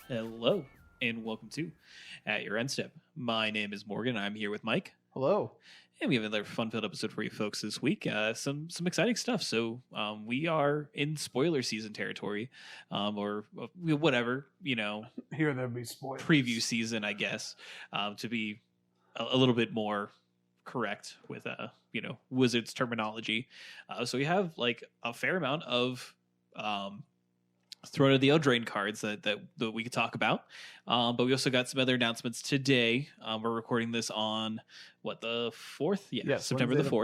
Hello, and welcome to At Your End Step. My name is Morgan. I'm here with Mike, Hello. and we have another fun-filled episode for you folks this week. Some exciting stuff. So we are in spoiler season territory, or whatever Here there be spoilers. preview season, I guess, to be a little bit more correct with Wizards terminology. So we have like a fair amount of Throne of the Eldraine cards that we could talk about. But we also got some other announcements today. We're recording this on the 4th? Yeah, Yes, September Wednesday the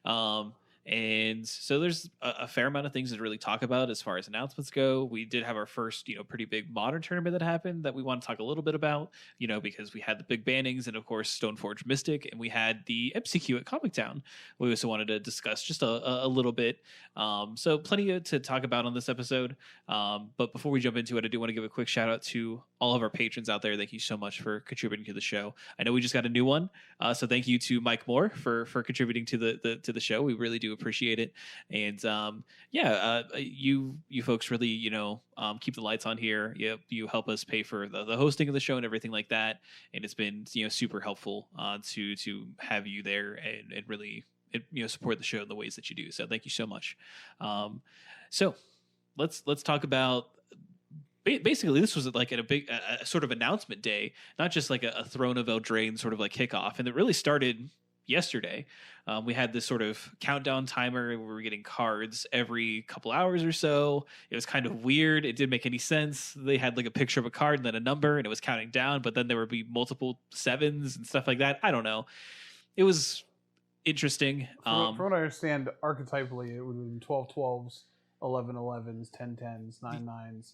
4th. And so there's a fair amount of things to really talk about as far as announcements go. We did have our first, pretty big modern tournament that happened that we want to talk a little bit about, because we had the big bannings and of course Stoneforge Mystic, and we had the MCQ at Comic Town. We also wanted to discuss just a little bit. So plenty to talk about on this episode. But before we jump into it, I do want to give a quick shout out to all of our patrons out there. Thank you so much for contributing to the show. I know we just got a new one. So thank you to Mike Moore for contributing to the show. We really do appreciate it. And you folks really, keep the lights on here. You help us pay for the hosting of the show and everything like that. And it's been, super helpful to have you there and really, support the show in the ways that you do. So thank you so much. So let's talk about. Basically, this was like a big sort of announcement day, not just like a Throne of Eldraine sort of like kickoff. And it really started yesterday. We had this sort of countdown timer where we were getting cards every couple hours or so. It was kind of weird. It didn't make any sense. They had like a picture of a card and then a number, and it was counting down, but then there would be multiple sevens and stuff like that. I don't know. It was interesting. From what I understand, archetypally, it would have been 12 12s, 11 11s, 10 10s, 9 9s.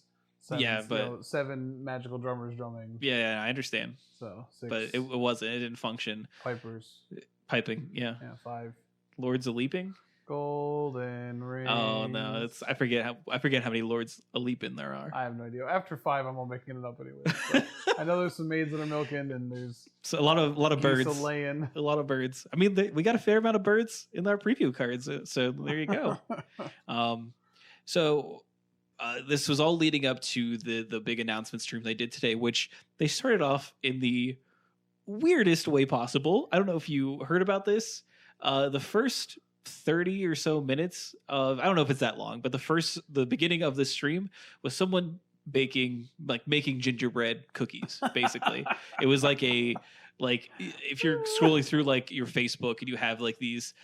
But 7 magical drummers drumming. Yeah, I understand. So 6. But it wasn't. It didn't function. Piping. Yeah. 5. Lords a leaping. Golden rings. Oh no, I forget how many Lords a leaping there are. I have no idea. After 5, I'm all making it up anyway. So I know there's some maids that are milking, and there's a lot of birds. Laying. A lot of birds. I mean, we got a fair amount of birds in our preview cards. So there you go. This was all leading up to the big announcement stream they did today, which they started off in the weirdest way possible. I don't know if you heard about this. The first 30 or so minutes of, I don't know if it's that long, but the beginning of this stream was someone making gingerbread cookies, basically. It was like if you're scrolling through like your Facebook and you have like these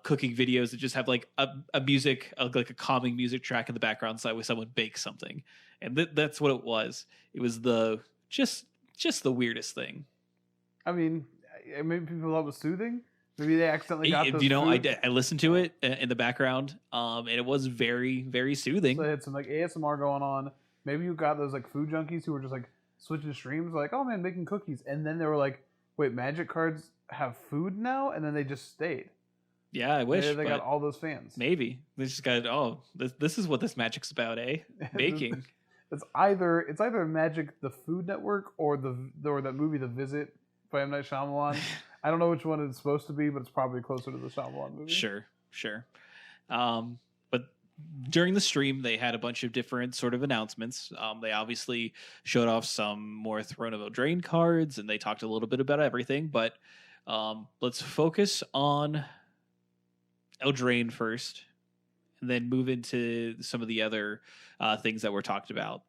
cooking videos that just have like a music, like a calming music track in the background side with someone bake something, and that's what it was. It was just the weirdest thing. I mean, maybe people thought it was soothing. Maybe they accidentally got those I listened to it in the background, and it was very, very soothing. So they had some like ASMR going on. Maybe you got those like food junkies who were just like switching streams, like, oh man, making cookies, and then they were like, wait, Magic cards have food now, and then they just stayed. Yeah, I wish they got all those fans. Maybe they just got this is what this Magic's about, eh? Baking. It's either Magic the Food Network or that movie The Visit by M. Night Shyamalan. I don't know which one it's supposed to be, but it's probably closer to the Shyamalan movie. Sure. But during the stream, they had a bunch of different sort of announcements. They obviously showed off some more Throne of Eldraine cards, and they talked a little bit about everything. But let's focus on Eldraine first, and then move into some of the other things that were talked about.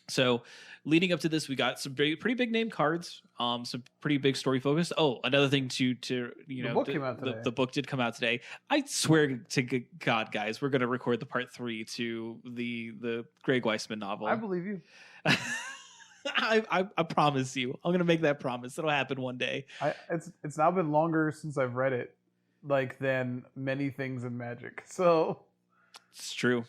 So leading up to this, we got some pretty big name cards, some pretty big story focus. Oh, another thing the book came out today. The book did come out today. I swear to God, guys, we're going to record the part 3 to the Greg Weisman novel. I believe you. I promise you. I'm going to make that promise. It'll happen one day. It's now been longer since I've read it, than many things in Magic. So it's true.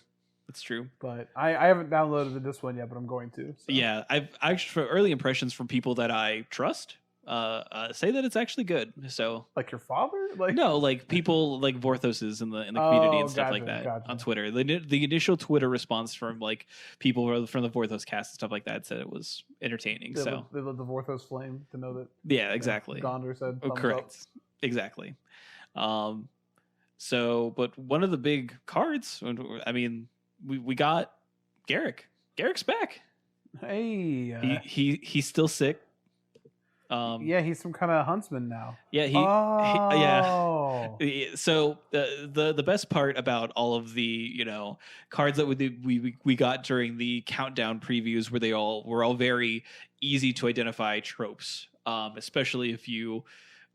It's true. But I haven't downloaded this one yet, but I'm going to. So. Yeah, I've actually, for early impressions from people that I trust, say that it's actually good. So, like your father? No, like people like Vorthoses in the community and stuff like that on Twitter. The initial Twitter response from like people from the Vorthos cast and stuff like that said it was entertaining. They let the Vorthos flame to know that. Yeah, exactly. Gondor said. Correct. Up. Exactly. But one of the big cards, I mean, we got Garrick. Garrick's back. Hey. He's still sick. Yeah, he's some kind of huntsman now. Yeah, yeah. Oh. So the best part about all of the cards that we got during the countdown previews were were all very easy to identify tropes, especially if you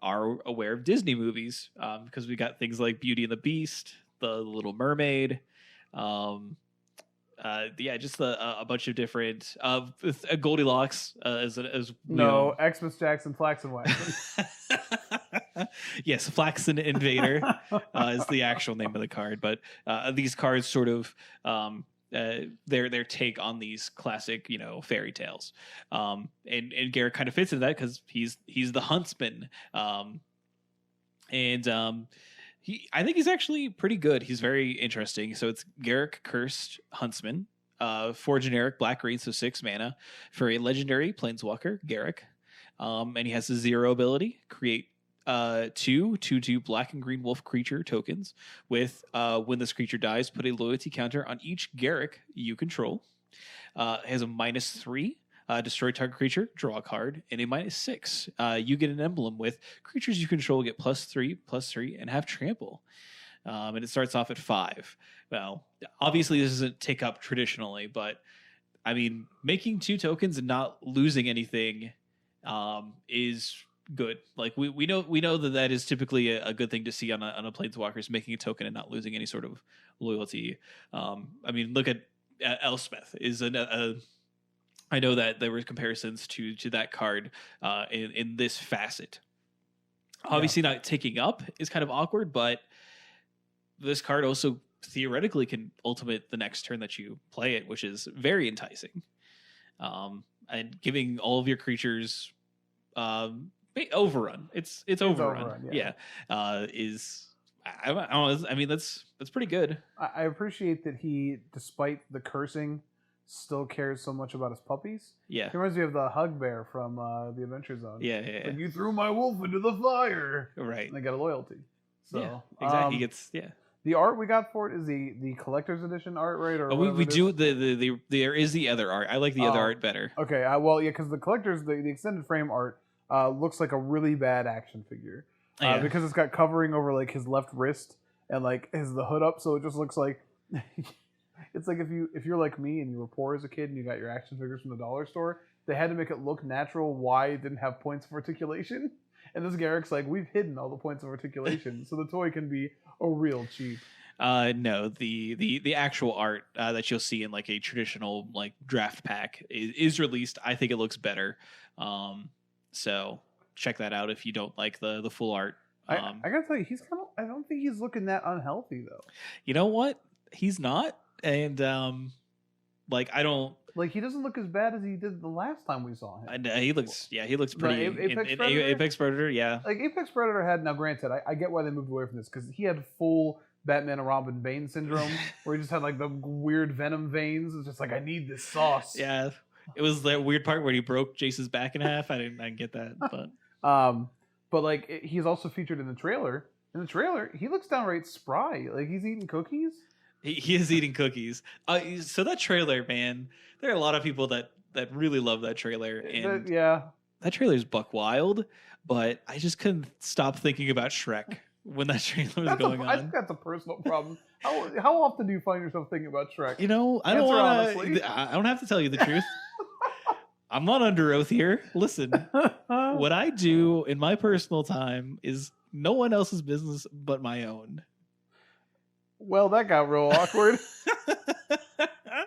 are aware of Disney movies, because we got things like Beauty and the Beast, The Little Mermaid, yeah, just a bunch of different Goldilocks as No, Xmas Jackson Flaxen Waxen. Yes, Flaxen Invader is the actual name of the card, but these cards sort of their take on these classic fairy tales, and Garrett kind of fits into that because he's the huntsman, and I think he's actually pretty good. He's very interesting. So it's Garrick Cursed Huntsman, 4 generic black green, so 6 mana for a legendary planeswalker, Garrick. And he has a 0 ability, create 2/2 black and green wolf creature tokens with when this creature dies, put a loyalty counter on each Garrick you control. It has a -3. Destroy target creature, draw a card, and a -6. You get an emblem with creatures you control get +3/+3, and have trample. And it starts off at 5. Well, obviously this doesn't take up traditionally, but I mean, making 2 tokens and not losing anything is good. Like we know that is typically a good thing to see on a planeswalker, is making a token and not losing any sort of loyalty. I mean, look at Elspeth is I know that there were comparisons to that card in this facet. Obviously, not taking up is kind of awkward, but this card also theoretically can ultimate the next turn that you play it, which is very enticing. And giving all of your creatures overrun. It's overrun. Yeah. Is I don't know. I mean, that's pretty good. I appreciate that he, despite the cursing, still cares so much about his puppies. Yeah. He reminds me of the Hug Bear from the Adventure Zone. Yeah. Like, you threw my wolf into the fire. Right. And they got a loyalty. So yeah, exactly. He gets The art we got for it is the collector's edition art, right? Or we do there is the other art. I like the other art better. Okay. Well, yeah, because the collector's the extended frame art looks like a really bad action figure because it's got covering over like his left wrist and like the hood up, so it just looks like. It's like if you're like me and you were poor as a kid and you got your action figures from the dollar store, they had to make it look natural why it didn't have points of articulation. And this Garrick's like, we've hidden all the points of articulation, so the toy can be a real cheap. No, the actual art that you'll see in like a traditional like draft pack is released. I think it looks better. So check that out if you don't like the full art. I gotta tell you, I don't think he's looking that unhealthy though. You know what? He's not. And like I don't like he doesn't look as bad as he did the last time we saw him. And he looks pretty Apex Predator, yeah. Like Apex Predator had, now granted, I get why they moved away from this because he had full Batman and Robin Bane syndrome where he just had like the weird venom veins. It's just like, I need this sauce. Yeah, it was that weird part where he broke Jace's back in half. I didn't get that, but like he's also featured in the trailer. In the trailer, he looks downright spry. Like he's eating cookies. He is eating cookies. So that trailer, man, there are a lot of people that really love that trailer, and that trailer is buck wild. But I just couldn't stop thinking about Shrek when that trailer was going on. I think that's a personal problem. How often do you find yourself thinking about Shrek? You know, I don't have to tell you the truth. I'm not under oath here. Listen, what I do in my personal time is no one else's business but my own. Well, that got real awkward.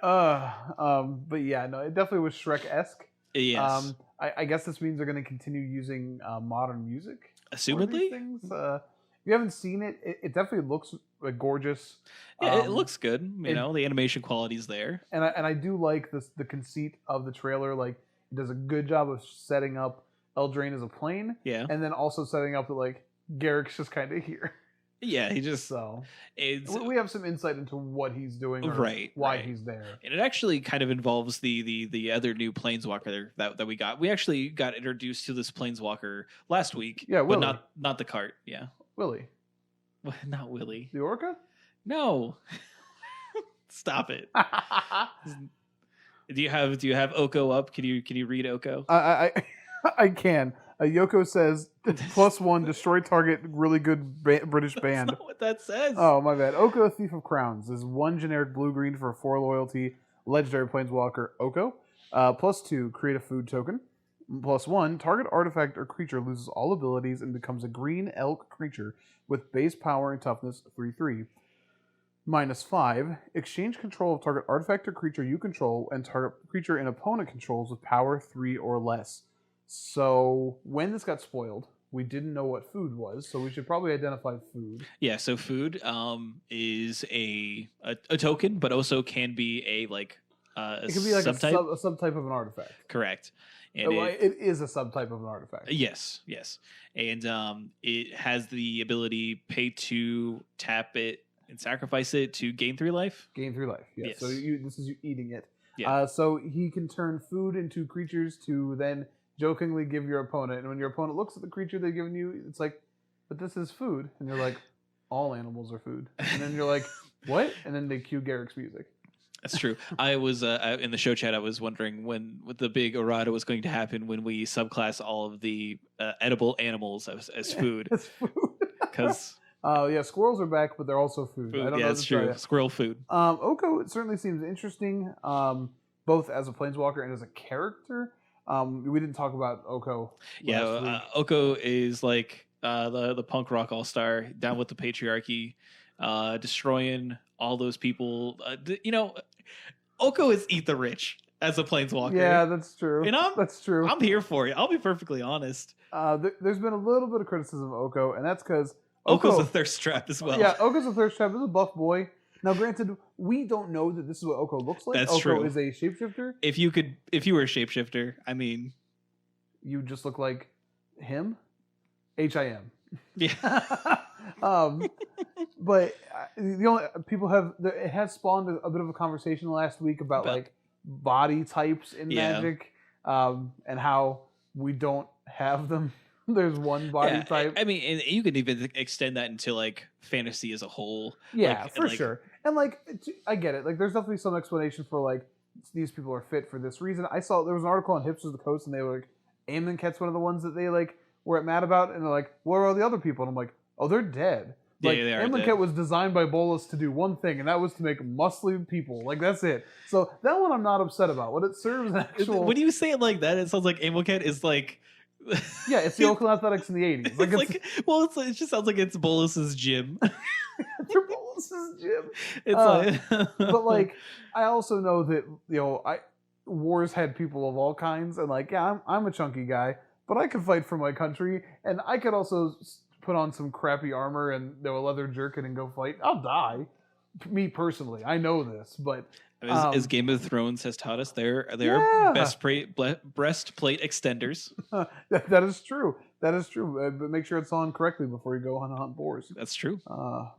But yeah, no, it definitely was Shrek-esque. Yes. I guess this means they're going to continue using modern music. Assumedly. Things. If you haven't seen it, it definitely looks like gorgeous. Yeah, it looks good. You know, the animation quality is there. And I do like the conceit of the trailer. Like, it does a good job of setting up Eldraine as a plane. Yeah. And then also setting up that, like, Garrick's just kind of here. Yeah, he just we have some insight into what he's doing, or why he's there, and it actually kind of involves the other new planeswalker that we got. We actually got introduced to this planeswalker last week, Willy. But not the cart. Yeah, Willy, not Willy, the orca. No, stop it. Do you have Oko up? Can you read Oko? I can. Yoko says +1 destroy target. Really good British band. That's not what that says. Oh my bad. Oko, Thief of Crowns is 1 generic blue green for 4 loyalty. Legendary Planeswalker Oko. +2 create a food token. +1 target artifact or creature loses all abilities and becomes a green elk creature with base power and toughness 3/3. -5 exchange control of target artifact or creature you control and target creature an opponent controls with power 3 or less. So when this got spoiled, we didn't know what food was, so we should probably identify food. Yeah, so food is a token, but also can be a it can be like subtype. a subtype of an artifact. Correct. And it is a subtype of an artifact. Yes, and it has the ability pay to tap it and sacrifice it to gain 3 life. Gain 3 life. Yeah. Yes. So this is you eating it. Yeah. So he can turn food into creatures to then jokingly give your opponent, and when your opponent looks at the creature they've given you, it's like, but this is food, and you're like, all animals are food, and then you're like, what? And then they cue Garrick's music. That's true. I was in the show chat. I was wondering when the big errata was going to happen when we subclass all of the edible animals as food. As food. Because yeah, squirrels are back, but they're also food. I don't know that's true. Squirrel food. Oko certainly seems interesting, both as a planeswalker and as a character. We didn't talk about Oko. Yeah, Oko is like the punk rock all-star, down with the patriarchy, destroying all those people. Oko is eat the rich as a planeswalker. Yeah, that's true. And that's true. I'm here for it. I'll be perfectly honest. There's been a little bit of criticism of Oko, and that's because Oko's a thirst trap as well. Yeah, Oko's a thirst trap. He's a buff boy. Now, granted, we don't know that this is what Oko looks like. That's Oko true. is a shapeshifter. If you were a shapeshifter, I mean, you just look like him. HIM. Yeah. But the only it has spawned a bit of a conversation last week about like body types in Magic, and how we don't have them. There's one body type. I mean, and you could even extend that into like fantasy as a whole. Yeah, for sure. And like, I get it. Like, there's definitely some explanation for like these people are fit for this reason. I saw there was an article on Hipsters of the Coast, and they were like, Amonkhet's one of the ones that they like were mad about, and they're like, where are all the other people? And I'm like, oh, they're dead. Like, yeah, Amonkhet was designed by Bolas to do one thing, and that was to make muscly people. Like, that's it. So that one I'm not upset about. What it serves an actual. When you say it like that, it sounds like Amonkhet is like. Yeah, it's the Oakland Athletics in the 80s. It just sounds like it's Bolas's gym. It's your Bolas's gym. It's but like, I also know that wars had people of all kinds, and like, yeah, I'm a chunky guy, but I could fight for my country, and I could also put on some crappy armor and a leather jerkin and go fight. I'll die. Me personally, I know this, but. As Game of Thrones has taught us, they're breastplate extenders. That is true. That is true. But make sure it's on correctly before you go on hunt boars. That's true.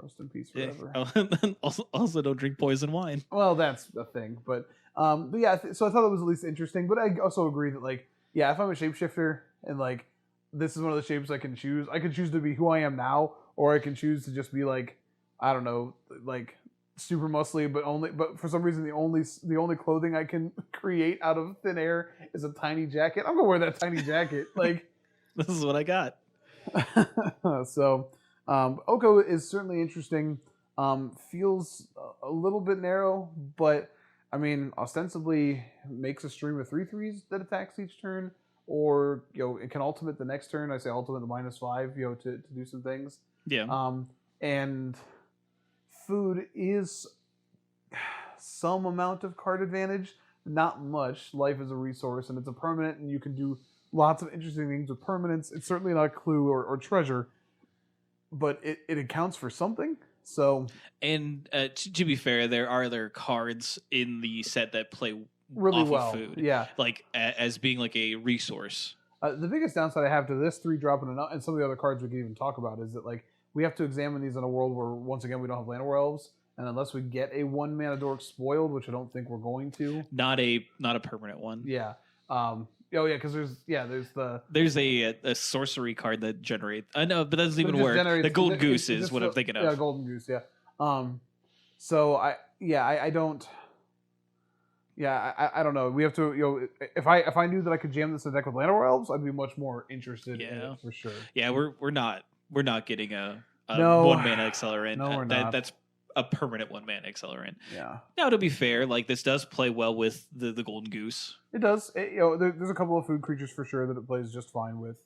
Rest in peace forever. Yeah. also, don't drink poison wine. Well, that's a thing. But yeah, so I thought it was at least interesting. But I also agree that, like, yeah, if I'm a shapeshifter and, like, this is one of the shapes I can choose to be who I am now, or I can choose to just be, like, I don't know, like, super muscly, but for some reason the only clothing I can create out of thin air is a tiny jacket. I'm gonna wear that tiny jacket. Like, this is what I got. So Oko is certainly interesting. Feels a little bit narrow, but I mean, ostensibly makes a stream of 3/3s that attacks each turn, or it can ultimate the next turn. I say ultimate the -5, to do some things. Yeah. And food is some amount of card advantage, not much. Life is a resource, and it's a permanent, and you can do lots of interesting things with permanents. It's certainly not a clue or treasure, but it accounts for something. So, and to be fair, there are other cards in the set that play really off well. Of food, yeah, like as being like a resource. The biggest downside I have to this 3-drop and some of the other cards we can even talk about is that, like, we have to examine these in a world where, once again, we don't have Llanowar Elves, and unless we get a 1-mana dork spoiled, which I don't think we're going to. Not a permanent one. Yeah. Because there's a sorcery card that generates. I know, but that doesn't even work. The Golden Goose is what I'm thinking of. Yeah, Golden Goose. Yeah. So I don't. Yeah, I don't know. We have to, if I knew that I could jam this in deck with Llanowar Elves, I'd be much more interested in it for sure. Yeah, we're not getting a No, 1-mana accelerant. No, we're not. That's a permanent 1-mana accelerant. Yeah. Now, to be fair, like this does play well with the Golden Goose. It does. There's a couple of food creatures for sure that it plays just fine with.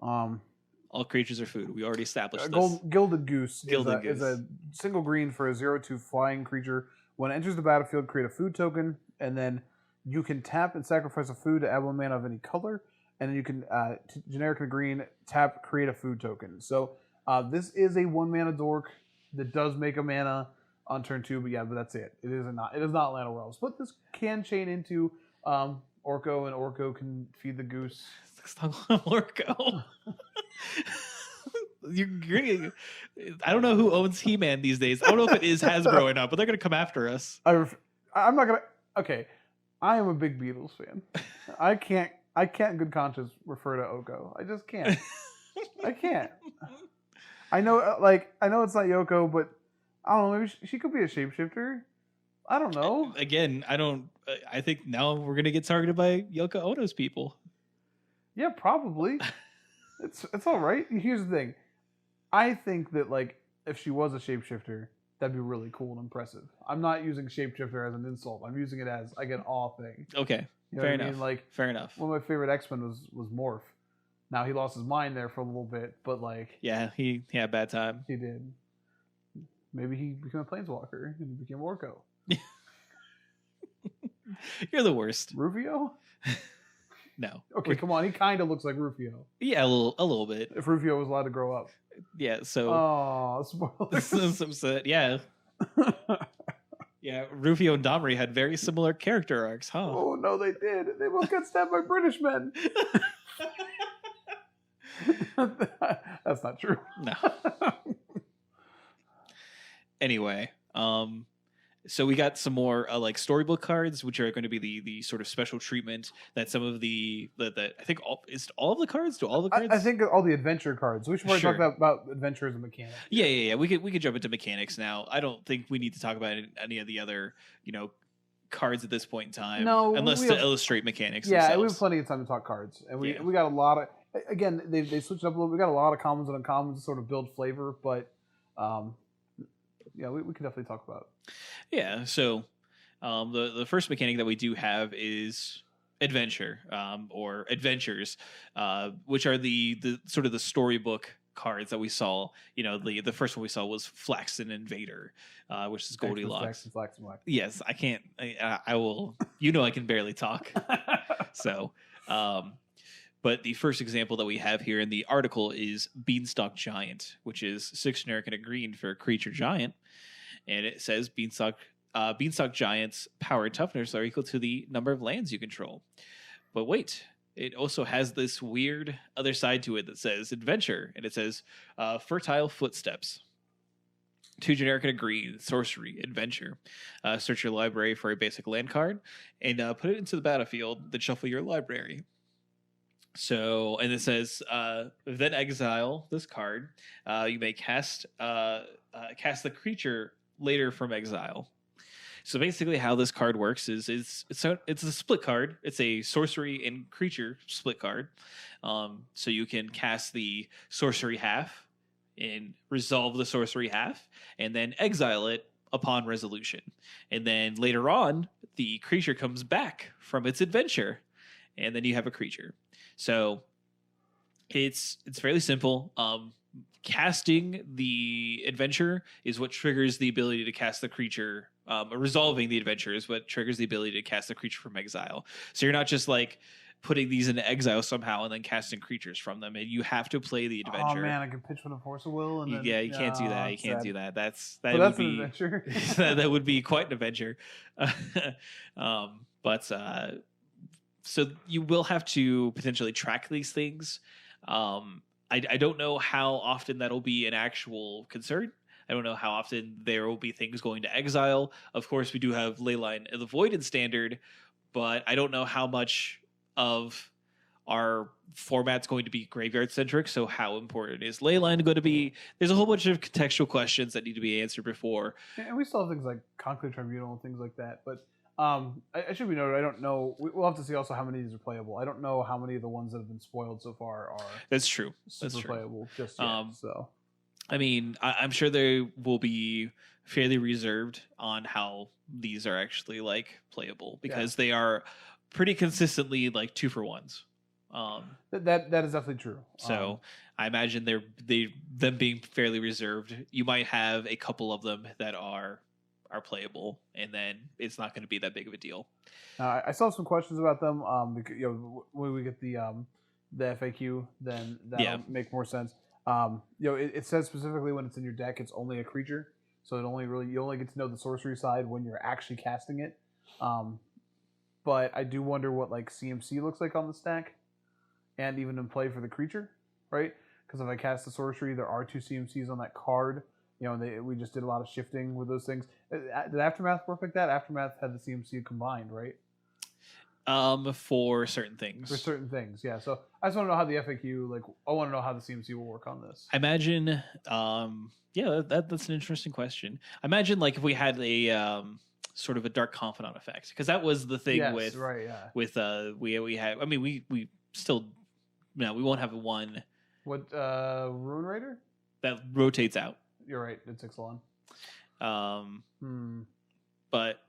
All creatures are food. We already established this. Gilded Goose is a single green for a 0/2 flying creature. When it enters the battlefield, create a food token, and then you can tap and sacrifice a food to add 1 mana of any color, and then you can generic and green tap, create a food token. So this is a 1 mana dork that does make a mana on turn 2, but that's it. It is not Llanowar Elves, but this can chain into Orko, and Orko can feed the goose. Orko. I don't know who owns He-Man these days. I don't know if it is Hasbro or not, but they're gonna come after us. I'm not gonna. Okay, I am a big Beatles fan. I can't in good conscience refer to Oko. I just can't. I can't. I know it's not Yoko, but I don't know. Maybe she could be a shapeshifter. I don't know. Again, I don't. I think now we're gonna get targeted by Yoko Ono's people. Yeah, probably. It's all right. Here's the thing. I think that like if she was a shapeshifter, that'd be really cool and impressive. I'm not using shapeshifter as an insult. I'm using it as like an awe thing. Okay, fair enough. Like fair enough. One of my favorite X-Men was Morph. Now he lost his mind there for a little bit, but like yeah, he had a bad time. He did. Maybe he became a planeswalker and he became Orko. You're the worst. Rufio? No. Okay, come on. He kind of looks like Rufio. Yeah, a little bit. If Rufio was allowed to grow up. Yeah. So. Oh, spoilers. Yeah. Yeah. Rufio and Domri had very similar character arcs, huh? Oh no, they did. They both got stabbed by British men. That's not true. No. Anyway, so we got some more like storybook cards, which are going to be the sort of special treatment that some of the I think all of the cards. Do all the cards? I think all the adventure cards. We should probably talk about adventures and mechanics. Yeah. We could jump into mechanics now. I don't think we need to talk about any of the other cards at this point in time. No, unless to illustrate mechanics. Yeah, themselves. we have plenty of time to talk cards, and we got a lot of. Again, they switched up a little. We got a lot of commons and uncommons to sort of build flavor, but. Yeah, we can definitely talk about it. Yeah, so the first mechanic that we do have is adventure or adventures, which are the sort of the storybook cards that we saw. The first one we saw was Flaxen Invader, which is Goldilocks. Flaxen. Yes, I can't. I will. I can barely talk. So. But the first example that we have here in the article is Beanstalk Giant, which is 6 generic and a green for a creature giant. And it says Beanstalk Giant's power and toughness are equal to the number of lands you control. But wait, it also has this weird other side to it that says Adventure. And it says Fertile Footsteps. 2 generic and a green, sorcery, adventure. Search your library for a basic land card and put it into the battlefield, then shuffle your library. So, and it says, then exile this card. You may cast the creature later from exile. So basically how this card works is it's a split card. It's a sorcery and creature split card. So you can cast the sorcery half and resolve the sorcery half and then exile it upon resolution. And then later on, the creature comes back from its adventure and then you have a creature. So it's fairly simple. Casting the adventure is what triggers the ability to cast the creature. Resolving the adventure is what triggers the ability to cast the creature from exile. So you're not just like putting these into exile somehow and then casting creatures from them. And you have to play the adventure. Oh man, I can pitch one of Force of Will. And then, you can't do that. You can't do that. That's an adventure. that would be quite an adventure. So you will have to potentially track these things. I don't know how often that'll be an actual concern. I don't know how often there will be things going to exile. Of course, we do have Leyline of the Void in Standard, but I don't know how much of our format's going to be graveyard-centric, so how important is Leyline going to be? There's a whole bunch of contextual questions that need to be answered before. And we still have things like Conclave Tribunal and things like that, but I should be noted. I don't know. We'll have to see also how many of these are playable. I don't know how many of the ones that have been spoiled so far are. That's true. Super playable just yet. So, I mean, I'm sure they will be fairly reserved on how these are actually like playable because they are pretty consistently like 2-for-1s. That is definitely true. So I imagine them being fairly reserved. You might have a couple of them that are playable, and then it's not going to be that big of a deal. I still have some questions about them. When we get the FAQ, then that'll make more sense. It says specifically when it's in your deck, it's only a creature, so you only get to know the sorcery side when you're actually casting it. But I do wonder what like CMC looks like on the stack, and even in play for the creature, right? Because if I cast the sorcery, there are 2 CMCs on that card. We just did a lot of shifting with those things. Did Aftermath work like that? Aftermath had the CMC combined, right? For certain things. For certain things, yeah. So I just want to know how the FAQ, I want to know how the CMC will work on this. I imagine, that's an interesting question. I imagine, if we had a sort of a Dark Confidant effect, because that was the thing with we had. I mean, we still, we won't have one. What Rune Raider? That rotates out. You're right. It's Ixalan. But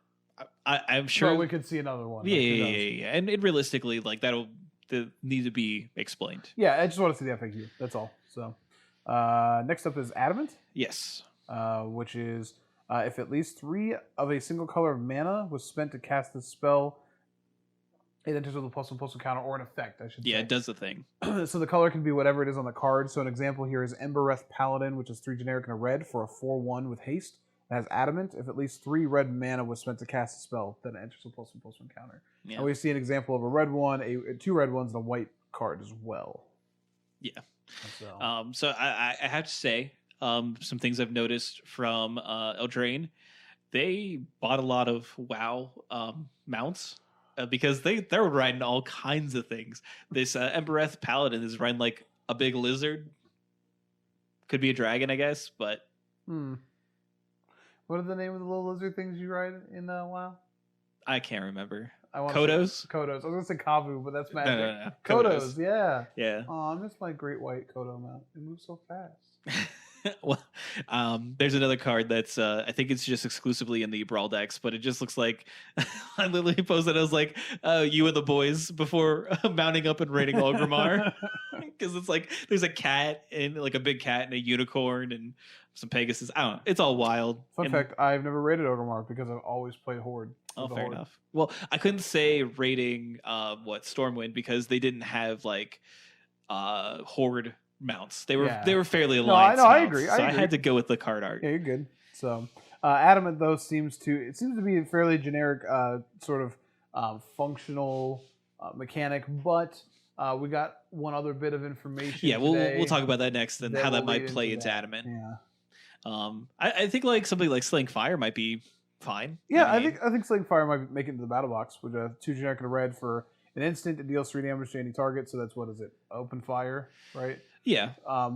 I'm sure well, we could see another one. Yeah. And realistically, that'll need to be explained. Yeah, I just want to see the FAQ. That's all. So next up is Adamant. Yes. Which is if at least 3 of a single color of mana was spent to cast this spell, it enters with a +1/+1 counter or an effect, I should say. Yeah, it does the thing. So the color can be whatever it is on the card. So an example here is Embereth Paladin, which is 3 generic and a red for a 4/1 with haste. It has Adamant. If at least 3 red mana was spent to cast a spell, then it enters with +1/+1 counter. Yeah. And we see an example of a red one, 2 red ones, and a white card as well. Yeah. So I have to say, some things I've noticed from Eldraine, they bought a lot of WoW mounts. Because they're riding all kinds of things. This Embereth Paladin is riding like a big lizard. Could be a dragon, I guess, but... What are the name of the little lizard things you ride in WoW? I can't remember. Kodos? Kodos. I was going to say Kavu, but that's magic. No. Kodos, yeah. Yeah. Oh, I miss my great white Kodo mount. It moves so fast. Well, there's another card that's I think it's just exclusively in the Brawl decks, but it just looks like I literally posted. I was like, "You and the boys" before mounting up and raiding Orgrimmar, because it's like there's a cat and a big cat and a unicorn and some Pegasus. I don't know. It's all wild. Fun fact: I've never raided Orgrimmar because I've always played Horde. Oh, fair enough. Well, I couldn't say raiding Stormwind because they didn't have Horde mounts. They were fairly alliance. I agree. I had to go with the card art. Yeah, you're good. So Adamant though seems to be a fairly generic sort of functional mechanic, but we got one other bit of information. Yeah, we'll talk about that next and how that might play into Adamant. Yeah. I think something like Slaying Fire might be fine. Yeah, I think Slaying Fire might make it into the battle box with 2 generic and a red for an instant. It deals 3 damage to any target, so that's open fire, right? Yeah.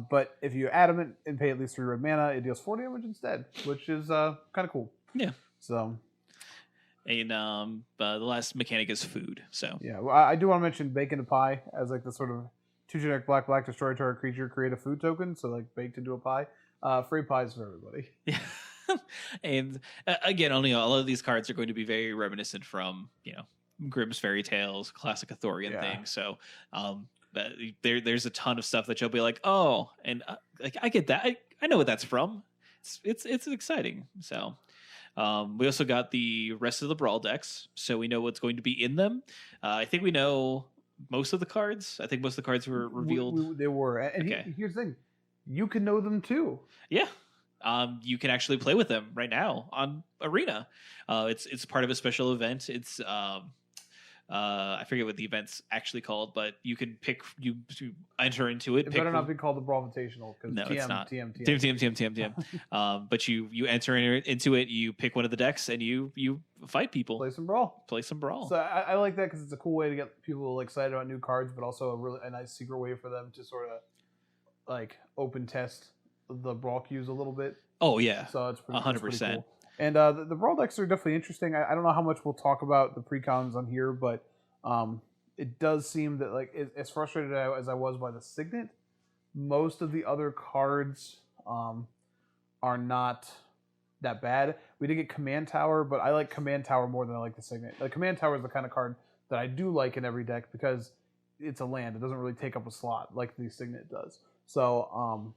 But if you Adamant and pay at least 3 red mana, it deals 4 damage instead, which is kind of cool. Yeah. So. And the last mechanic is food. So. Yeah, well, I do want to mention Bake into Pie as the sort of 2 generic black destroy target creature, create a food token, so baked into a pie. Free pies for everybody. Yeah. And again, only all of these cards are going to be very reminiscent from Grimm's Fairy Tales, classic Arthurian things. So there's a ton of stuff that you'll be like, oh, and I get that. I know what that's from. It's exciting. So we also got the rest of the Brawl decks, so we know what's going to be in them. I think we know most of the cards. I think most of the cards were revealed. They were. And here's the thing. You can know them too. Yeah. You can actually play with them right now on Arena. It's part of a special event. It's I forget what the event's actually called, but you can you enter into it. It better not be called the Brawl Invitational because no, it's not. TM. But you enter into it. You pick one of the decks and you fight people. Play some Brawl. So I like that because it's a cool way to get people excited about new cards, but also a nice secret way for them to sort of open test the Brawl queues a little bit. Oh yeah, so it's 100%. Cool. And the Brawl decks are definitely interesting. I don't know how much we'll talk about the precons on here, but it does seem that like as frustrated as I was by the Signet, most of the other cards are not that bad. We did get Command Tower, but I like Command Tower more than I like the Signet. Like Command Tower is the kind of card that I do like in every deck because it's a land. It doesn't really take up a slot like the Signet does. So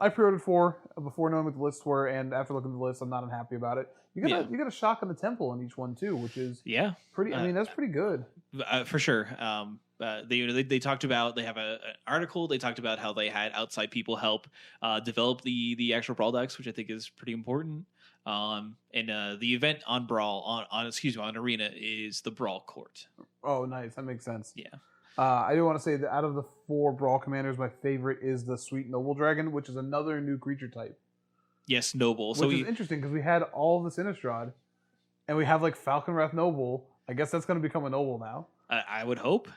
I pre-ordered 4 before knowing what the lists were, and after looking at the list, I'm not unhappy about it. You got a Shock on the Temple in each one too, which is pretty. I mean, that's pretty good for sure. They talked about, they have an article. They talked about how they had outside people help develop the actual Brawl decks, which I think is pretty important. And the event on Brawl on Arena is the Brawl Court. Oh, nice. That makes sense. Yeah. I do want to say that out of the 4 Brawl commanders, my favorite is the Sweet Noble Dragon, which is another new creature type. Yes, Noble. Which is interesting because we had all this Innistrad, and we have like Falconwrath Noble. I guess that's going to become a Noble now. I would hope.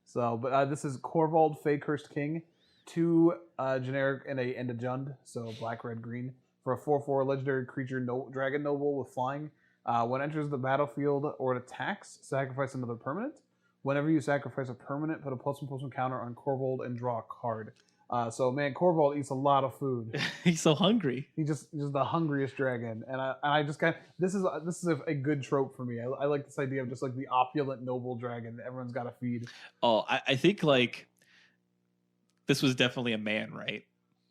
So, but this is Corvald, Fey Cursed King, 2 generic and a Jund, so black, red, green, for a 4/4 legendary creature, Dragon Noble with flying. When it enters the battlefield or it attacks, sacrifice another permanent. Whenever you sacrifice a permanent, put a +1/+1 counter on Corvald and draw a card. So man, Corvald eats a lot of food. He's so hungry. He's just the hungriest dragon, and I just this is a good trope for me. I like this idea of just like the opulent noble dragon that everyone's got to feed. Oh, I think like this was definitely a man, right?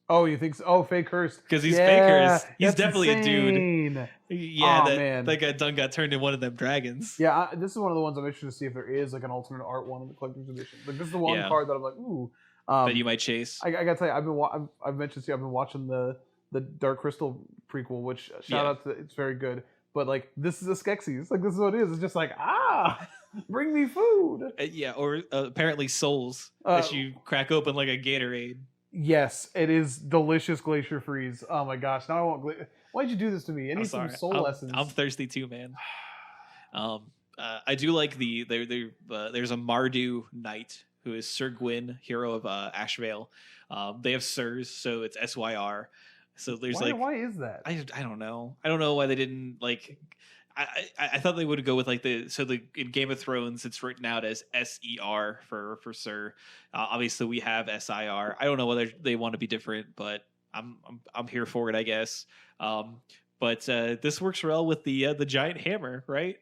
Oh, you think so? Oh, Fey Cursed. Because he's Fey Cursed. He's definitely insane. A dude. Yeah, man. that guy done got turned into one of them dragons. Yeah, this is one of the ones I'm interested to see if there is like an alternate art one in the collector's edition. Like this is the one card that I'm like, ooh. That you might chase. I gotta tell you, I've mentioned to you, I've been watching the Dark Crystal prequel, which shout out to it's very good. But like this is a Skeksis. Like this is what it is. It's just like bring me food. Or apparently souls that you crack open like a Gatorade. Yes, it is delicious Glacier Freeze. Oh my gosh! Now I want. Why'd you do this to me? I need some soul lessons. I'm thirsty too, man. I do like there's a Mardu Knight who is Sir Gwyn, hero of Ashvale. They have Sirs, so it's SYR. So there's why is that? I don't know. I don't know why they didn't like. I thought they would go with like in Game of Thrones it's written out as SER for Sir. Obviously we have SIR. I don't know whether they want to be different, but I'm here for it, I guess. But this works well with the giant hammer, right?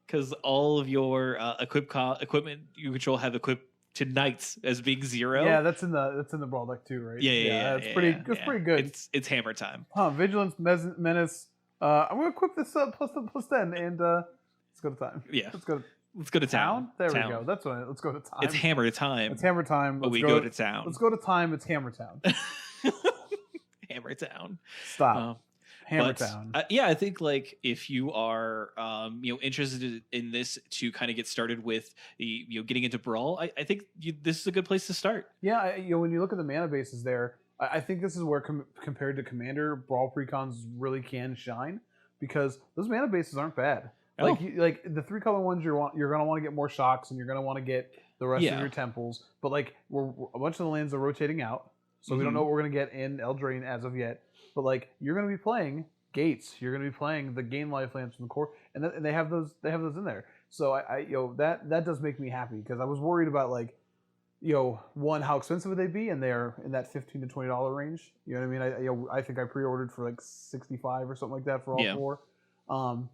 Because all of your equipment you control have equipped to knights as being 0. Yeah, that's in the Brawl deck too, right? Yeah. That's pretty good. It's hammer time. Vigilance, Menace. I'm gonna equip this plus 10, and let's go to time. Yeah, let's go to town. There town. We go. That's what. Let's go to time. It's hammer time. It's hammer time. But we go to town. Let's go to time. It's Hammer Town. Hammer Town. Stop. Hammer Town. I think like if you are interested in this to kind of get started with the getting into Brawl, I think this is a good place to start. Yeah, when you look at the mana bases there. I think this is where, compared to Commander, Brawl precons really can shine because those mana bases aren't bad. Oh. Like the 3-color ones, you're gonna want to get more shocks and you're gonna want to get the rest of your temples. But like a bunch of the lands are rotating out, so we don't know what we're gonna get in Eldraine as of yet. But like you're gonna be playing Gates, you're gonna be playing the gain life lands from the core, and they have those in there. So that does make me happy because I was worried about like. One, how expensive would they be? And they're in that $15 to $20 range. You know what I mean? I think I pre-ordered for like $65 or something like that for all 4.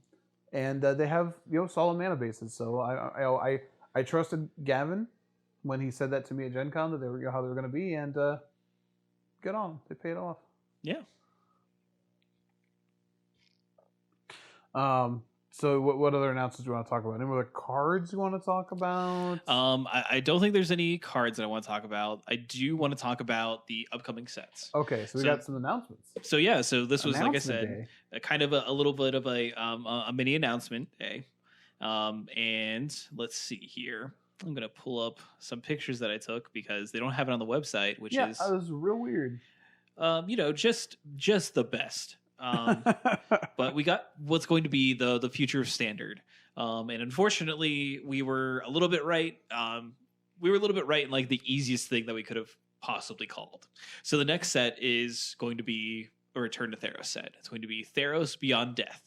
And they have solid mana bases. So I trusted Gavin when he said that to me at Gen Con that they were how they were going to be, and get on. They paid off. Yeah. So what other announcements do you want to talk about? Any other cards you want to talk about? I don't think there's any cards that I want to talk about. I do want to talk about the upcoming sets. Okay, so we got some announcements. So this was, like I said, a kind of a little bit of a mini announcement day. And let's see here. I'm going to pull up some pictures that I took because they don't have it on the website, which is... that was real weird. Just the best. But we got what's going to be the future of Standard. And unfortunately, we were a little bit right. We were a little bit right in like the easiest thing that we could have possibly called. So the next set is going to be a Return to Theros set. It's going to be Theros Beyond Death.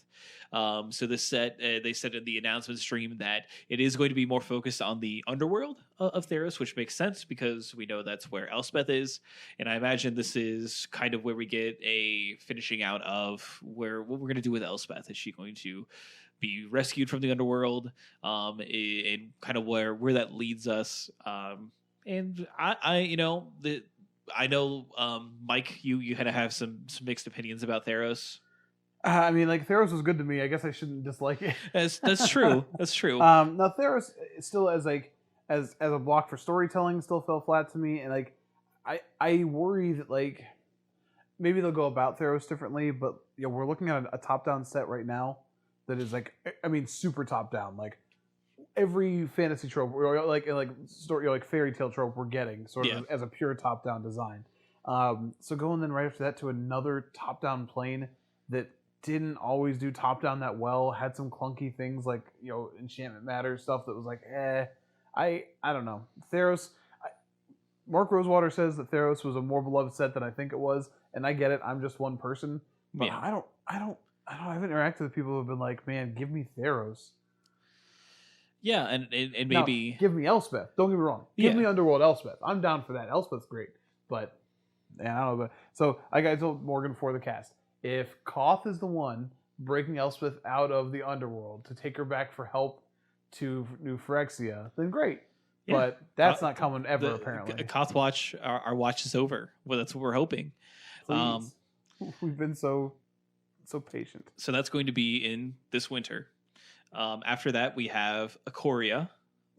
So this set, they said in the announcement stream that it is going to be more focused on the underworld of Theros, which makes sense because we know that's where Elspeth is, and I imagine this is kind of where we get a finishing out of what we're going to do with Elspeth. Is she going to be rescued from the underworld, and kind of where that leads us? And I know, Mike, you kind of have some mixed opinions about Theros. I mean, like, Theros was good to me. I guess I shouldn't dislike it. That's true. That's true. Now Theros still as a block for storytelling still fell flat to me, and like I worry that like maybe they'll go about Theros differently, but we're looking at a top down set right now that is like, I mean, super top down. Like every fantasy trope, or like story, like fairy tale trope, we're getting sort of as a pure top down design. So going then right after that to another top down plane that didn't always do top down that well, had some clunky things like enchantment matter stuff that was like I don't know. Theros, Mark Rosewater says that Theros was a more beloved set than I think it was, and I get it. I'm just one person, but I haven't interacted with people who have been like, man, give me Theros. Yeah, and maybe now, give me Elspeth. Don't get me wrong. Give me Underworld Elspeth. I'm down for that. Elspeth's great, but I don't know. So I told Morgan before the cast, if Koth is the one breaking Elspeth out of the underworld to take her back for help to New Phyrexia, then great. Yeah. But that's not coming ever, apparently. Koth watch, our watch is over. Well, that's what we're hoping. We've been so patient. So that's going to be in this winter. After that, we have Ikoria,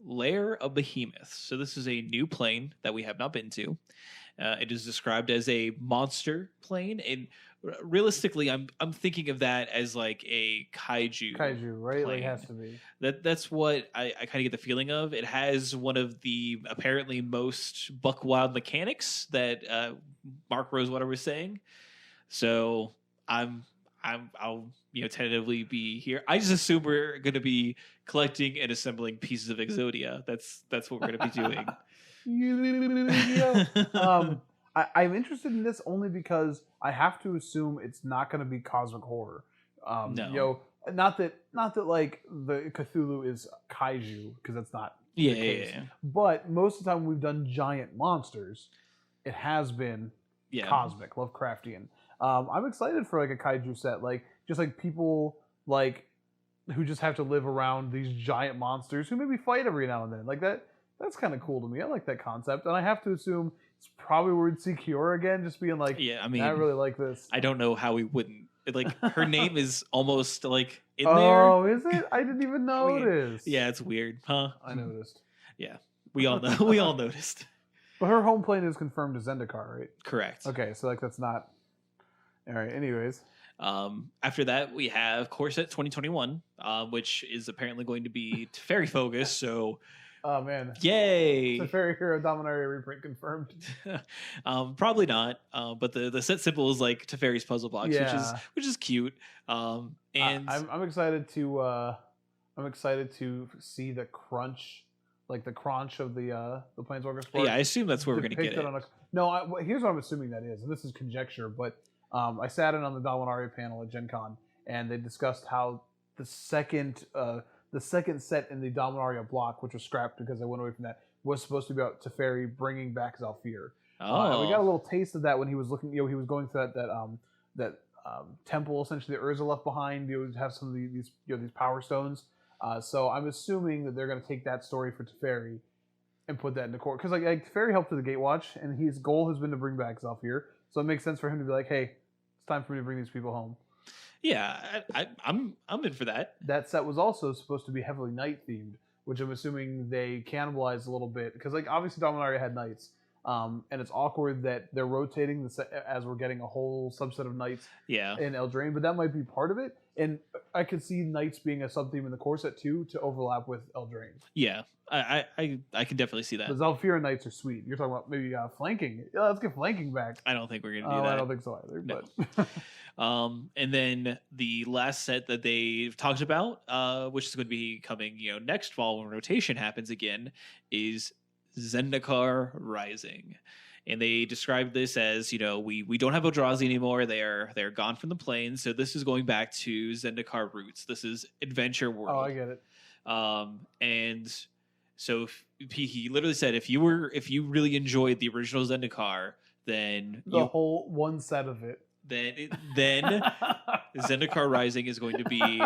Lair of Behemoths. So this is a new plane that we have not been to. It is described as a monster plane, and realistically, I'm thinking of that as like a kaiju. Kaiju, right? Plane. Like has to be. That's what I kind of get the feeling of. It has one of the apparently most buck wild mechanics that Mark Rosewater was saying. So I'll tentatively be here. I just assume we're going to be collecting and assembling pieces of Exodia. That's what we're going to be doing. I'm interested in this only because I have to assume it's not going to be cosmic horror. No. Not that like the Cthulhu is kaiju, because that's not the case. Yeah. But most of the time when we've done giant monsters, it has been cosmic, Lovecraftian. I'm excited for like a kaiju set, like just like people like who just have to live around these giant monsters who maybe fight every now and then, like that. That's kind of cool to me. I like that concept, and I have to assume it's probably where we'd see Kiora again, just being like, I mean, I really like this. I don't know how we wouldn't. Like, her name is almost like in there. Oh, is it? I didn't even notice. Yeah, it's weird, huh? I noticed. Yeah, we all know. We all noticed. But her home plane is confirmed as Zendikar, right? Correct. Okay, so like that's not. All right. Anyways. After that, we have Core Set 2021, which is apparently going to be Teferi focused. So. Oh man! Yay! Teferi Hero Dominaria reprint confirmed. Probably not. But the set symbol is like Teferi's puzzle box, which is cute. And I'm excited to see the crunch, like the crunch of the Planeswalker Sport. Yeah, I assume that's where we're gonna get it. Here's what I'm assuming that is, and this is conjecture, but I sat in on the Dominaria panel at Gen Con, and they discussed how the second set in the Dominaria block, which was scrapped because I went away from that, was supposed to be about Teferi bringing back Zalfir. And we got a little taste of that when he was looking. He was going through that temple essentially that Urza left behind. You would have some of these power stones. So I'm assuming that they're going to take that story for Teferi and put that into core, because like Teferi helped with the Gatewatch, and his goal has been to bring back Zalfir. So it makes sense for him to be like, hey, it's time for me to bring these people home. Yeah, I'm in for that. That set was also supposed to be heavily night themed, which I'm assuming they cannibalized a little bit, because like obviously Dominaria had knights, and it's awkward that they're rotating the set as we're getting a whole subset of knights in Eldraine, but that might be part of it. And I could see knights being a sub theme in the core set too to overlap with Eldraine. Yeah, I can definitely see that. The Zalfir knights are sweet. You're talking about maybe flanking. Yeah, let's get flanking back. I don't think we're gonna do that. I don't think so either. No. But. And then the last set that they've talked about, which is going to be coming, next fall when rotation happens again, is Zendikar Rising. and they described this as, we don't have Eldrazi anymore. They're gone from the plains, so this is going back to Zendikar roots. This is adventure world. Oh, I get it. And so he literally said, if you really enjoyed the original Zendikar, then the whole one set of it, then Zendikar Rising is going to be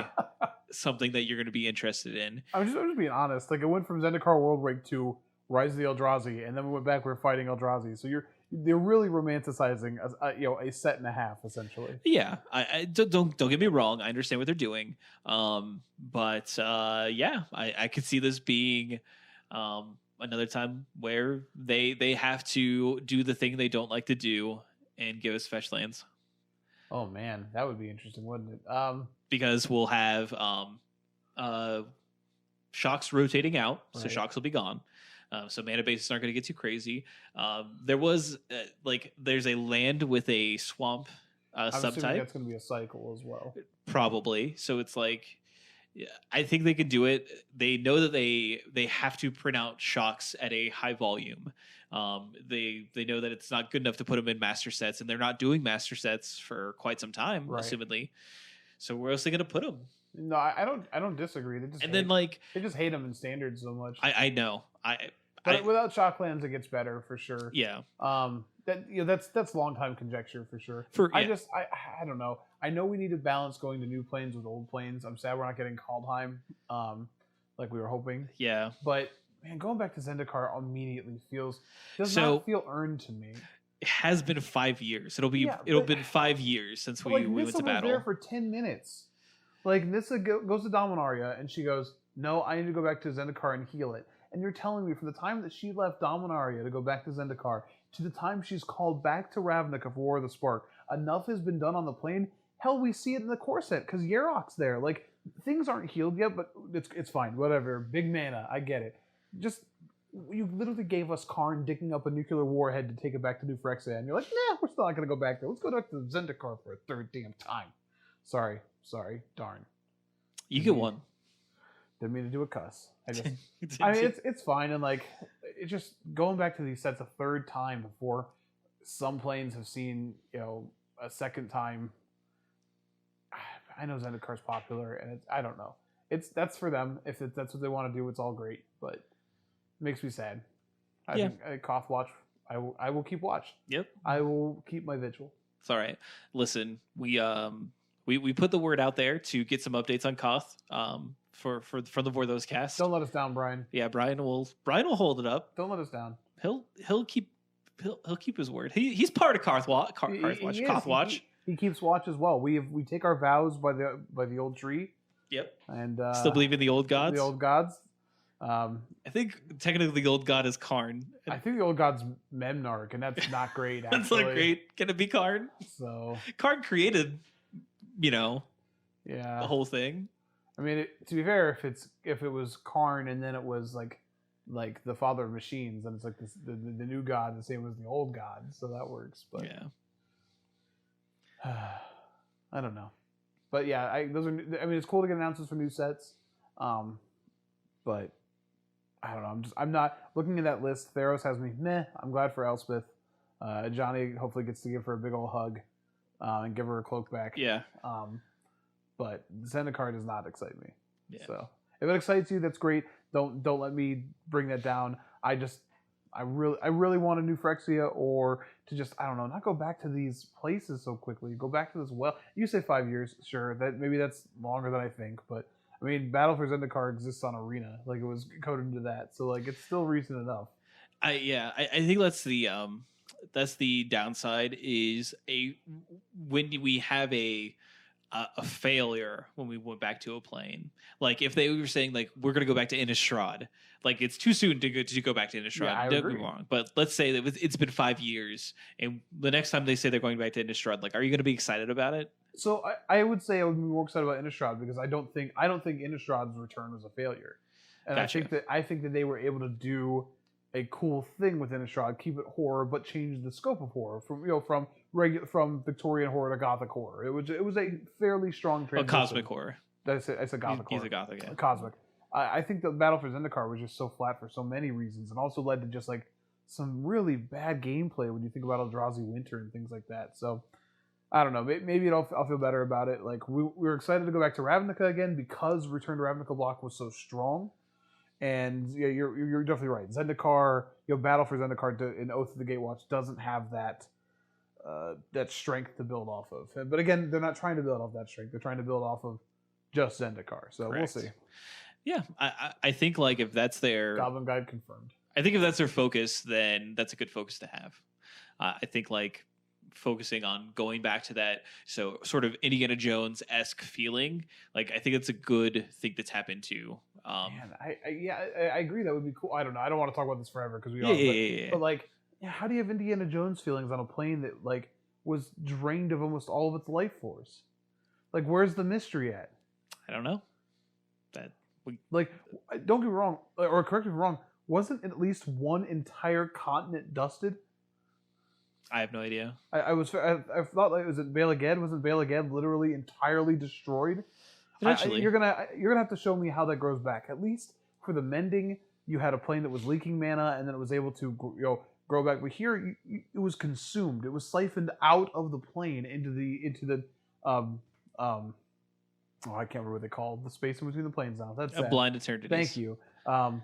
something that you're going to be interested in. I'm just being honest. Like, it went from Zendikar Worldbreak to Rise of the Eldrazi, and then we went back. We're fighting Eldrazi, so they're really romanticizing a set and a half essentially. Yeah, I don't get me wrong. I understand what they're doing, but I could see this being another time where they have to do the thing they don't like to do and give us fetch lands. Oh man, that would be interesting, wouldn't it? Because we'll have shocks rotating out, so Right. shocks will be gone. So mana bases aren't going to get too crazy. There's a land with a swamp subtype. That's going to be a cycle as well. Probably. So it's like, I think they could do it. They know that they have to print out shocks at a high volume. They know that it's not good enough to put them in master sets, and they're not doing master sets for quite some time, right. assumedly. So where else are they going to put them? No, I don't disagree. They just hate them in standard so much. I know. But without shocklands, it gets better for sure. Yeah. That's long time conjecture for sure. I don't know. I know we need to balance going to new planes with old planes. I'm sad we're not getting Kaldheim, like we were hoping. Yeah. But man, going back to Zendikar immediately does not feel earned to me. It has been 5 years. It'll been 5 years since we went to battle. Was there for 10 minutes. Like, Nissa goes to Dominaria and she goes, "No, I need to go back to Zendikar and heal it." And you're telling me from the time that she left Dominaria to go back to Zendikar to the time she's called back to Ravnica for War of the Spark, enough has been done on the plane. Hell, we see it in the core set because Yarok's there. Like, things aren't healed yet, but it's fine. Whatever. Big mana. I get it. Just, you literally gave us Karn digging up a nuclear warhead to take it back to New Phyrexia, and you're like, nah, we're still not going to go back there. Let's go back to Zendikar for a third damn time. Sorry. Darn. You get one. Didn't mean to do a cuss. I mean, it's fine, and like, it's just going back to these sets a third time before some planes have seen, a second time. I know Zendikar's popular, and I don't know. That's for them. If that's what they want to do, it's all great, but it makes me sad. I think Koth Watch. I will keep watch. Yep. I will keep my vigil. It's all right. Listen, we put the word out there to get some updates on Koth. For the Vorthos cast. Don't let us down, Brian. Yeah, Brian will hold it up. Don't let us down. He'll keep his word. He's part of Koth Watch. He keeps watch as well. We take our vows by the old tree. Yep. And still believe in the old gods. The old gods. I think technically the old god is Karn. I think the old god's Memnarch, and that's not great. Actually. That's not great. Can it be Karn? So Karn created, the whole thing. I mean, to be fair, if it was Karn and then it was like the father of machines, then it's like the new god, the same as the old god, so that works. But I don't know. But yeah, it's cool to get announcements for new sets, but I don't know. I'm not looking at that list. Theros has me meh. I'm glad for Elspeth. Johnny hopefully gets to give her a big old hug and give her a cloak back. Yeah. But Zendikar does not excite me. Yeah. So if it excites you, that's great. Don't let me bring that down. I really want a new Phyrexia, or to just, I don't know, not go back to these places so quickly. Go back to this well. You say 5 years, sure. Maybe that's longer than I think, but I mean, Battle for Zendikar exists on Arena. Like, it was coded into that, so like it's still recent enough. I think that's the downside is when we have a failure when we went back to a plane. Like, if they were saying, like, we're going to go back to Innistrad, like, it's too soon to go back to Innistrad. Yeah, Don't be wrong. But let's say that it's been 5 years, and the next time they say they're going back to Innistrad, like, are you going to be excited about it? So I would say I would be more excited about Innistrad because I don't think Innistrad's return was a failure, and gotcha. I think that they were able to do a cool thing with Innistrad, keep it horror, but change the scope of horror from Victorian horror to Gothic horror. It was a fairly strong transition. Cosmic horror. I said Gothic horror. He's a Gothic, yeah. Cosmic. I think the Battle for Zendikar was just so flat for so many reasons, and also led to just like some really bad gameplay when you think about Eldrazi Winter and things like that. So I don't know. Maybe I'll feel better about it. Like we were excited to go back to Ravnica again because Return to Ravnica block was so strong. And yeah, you're definitely right. Zendikar, Battle for Zendikar in Oath of the Gatewatch doesn't have that that strength to build off of. But again, they're not trying to build off that strength. They're trying to build off of just Zendikar. So Correct. We'll see. Yeah, I think like if that's their Goblin Guide confirmed. I think if that's their focus, then that's a good focus to have. I think like focusing on going back to that sort of Indiana Jones-esque feeling, like I think it's a good thing to tap into. Man, I agree, that would be cool. I don't know, I don't want to talk about this forever because we are, but like, how do you have Indiana Jones feelings on a plane that like was drained of almost all of its life force? Like, where's the mystery at? I don't know. Like, don't get me wrong, or correct me if I'm wrong, wasn't at least one entire continent dusted? I have no idea. I thought like, was it Bela Ged? Wasn't Bela Ged literally entirely destroyed? Eventually, you're gonna have to show me how that grows back. At least for the mending, you had a plane that was leaking mana, and then it was able to grow back. But here, it was consumed. It was siphoned out of the plane into the oh, I can't remember what they call the space in between the planes now. That's a blind eternity. Thank you. I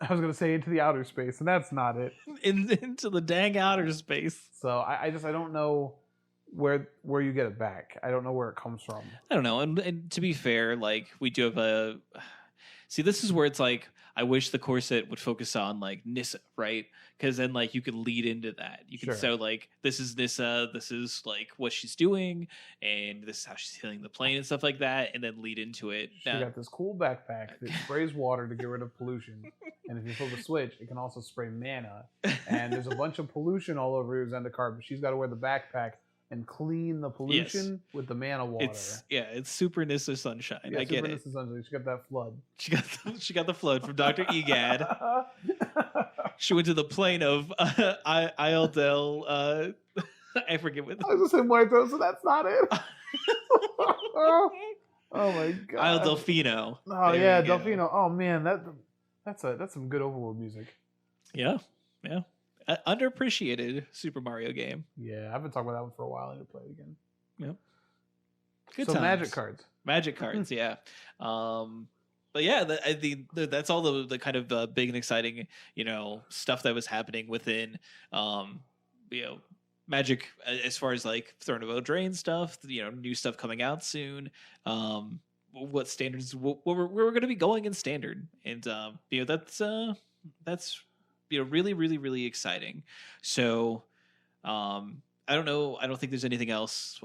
was going to say into the outer space, and that's not it. into the dang outer space. So I don't know where you get it back. I don't know where it comes from. I don't know. And to be fair, like we do have see, this is where it's like, I wish the core set would focus on like Nissa, right? Because then like you can lead into that. You can so like, this is Nissa, this is like what she's doing, and this is how she's healing the plane and stuff like that, and then lead into it. She got this cool backpack that sprays water to get rid of pollution, and if you flip a switch, it can also spray mana. And there's a bunch of pollution all over Zendikar, but she's got to wear the backpack and clean the pollution with the mana water. It's super Nissa Sunshine. Yeah, I get it. Nissa Sunshine. She got that flood. She got the flood from Dr. Egad. She went to the plane of Isledel. I forget what. I was gonna say Muerto, so that's not it. Oh my god. Isle Delfino. Oh yeah, Delfino. Oh man, that's some good overworld music. Yeah. Underappreciated Super Mario game. Yeah, I've been talking about that one for a while. I need to play it again. Yep. Good so times. Magic cards, yeah. But yeah, that's all the kind of big and exciting, stuff that was happening within, Magic as far as like Throne of Eldraine stuff. New stuff coming out soon. What standards? Where we're going to be going in standard, and that's really, really, really exciting. So, I don't know. I don't think there's anything else,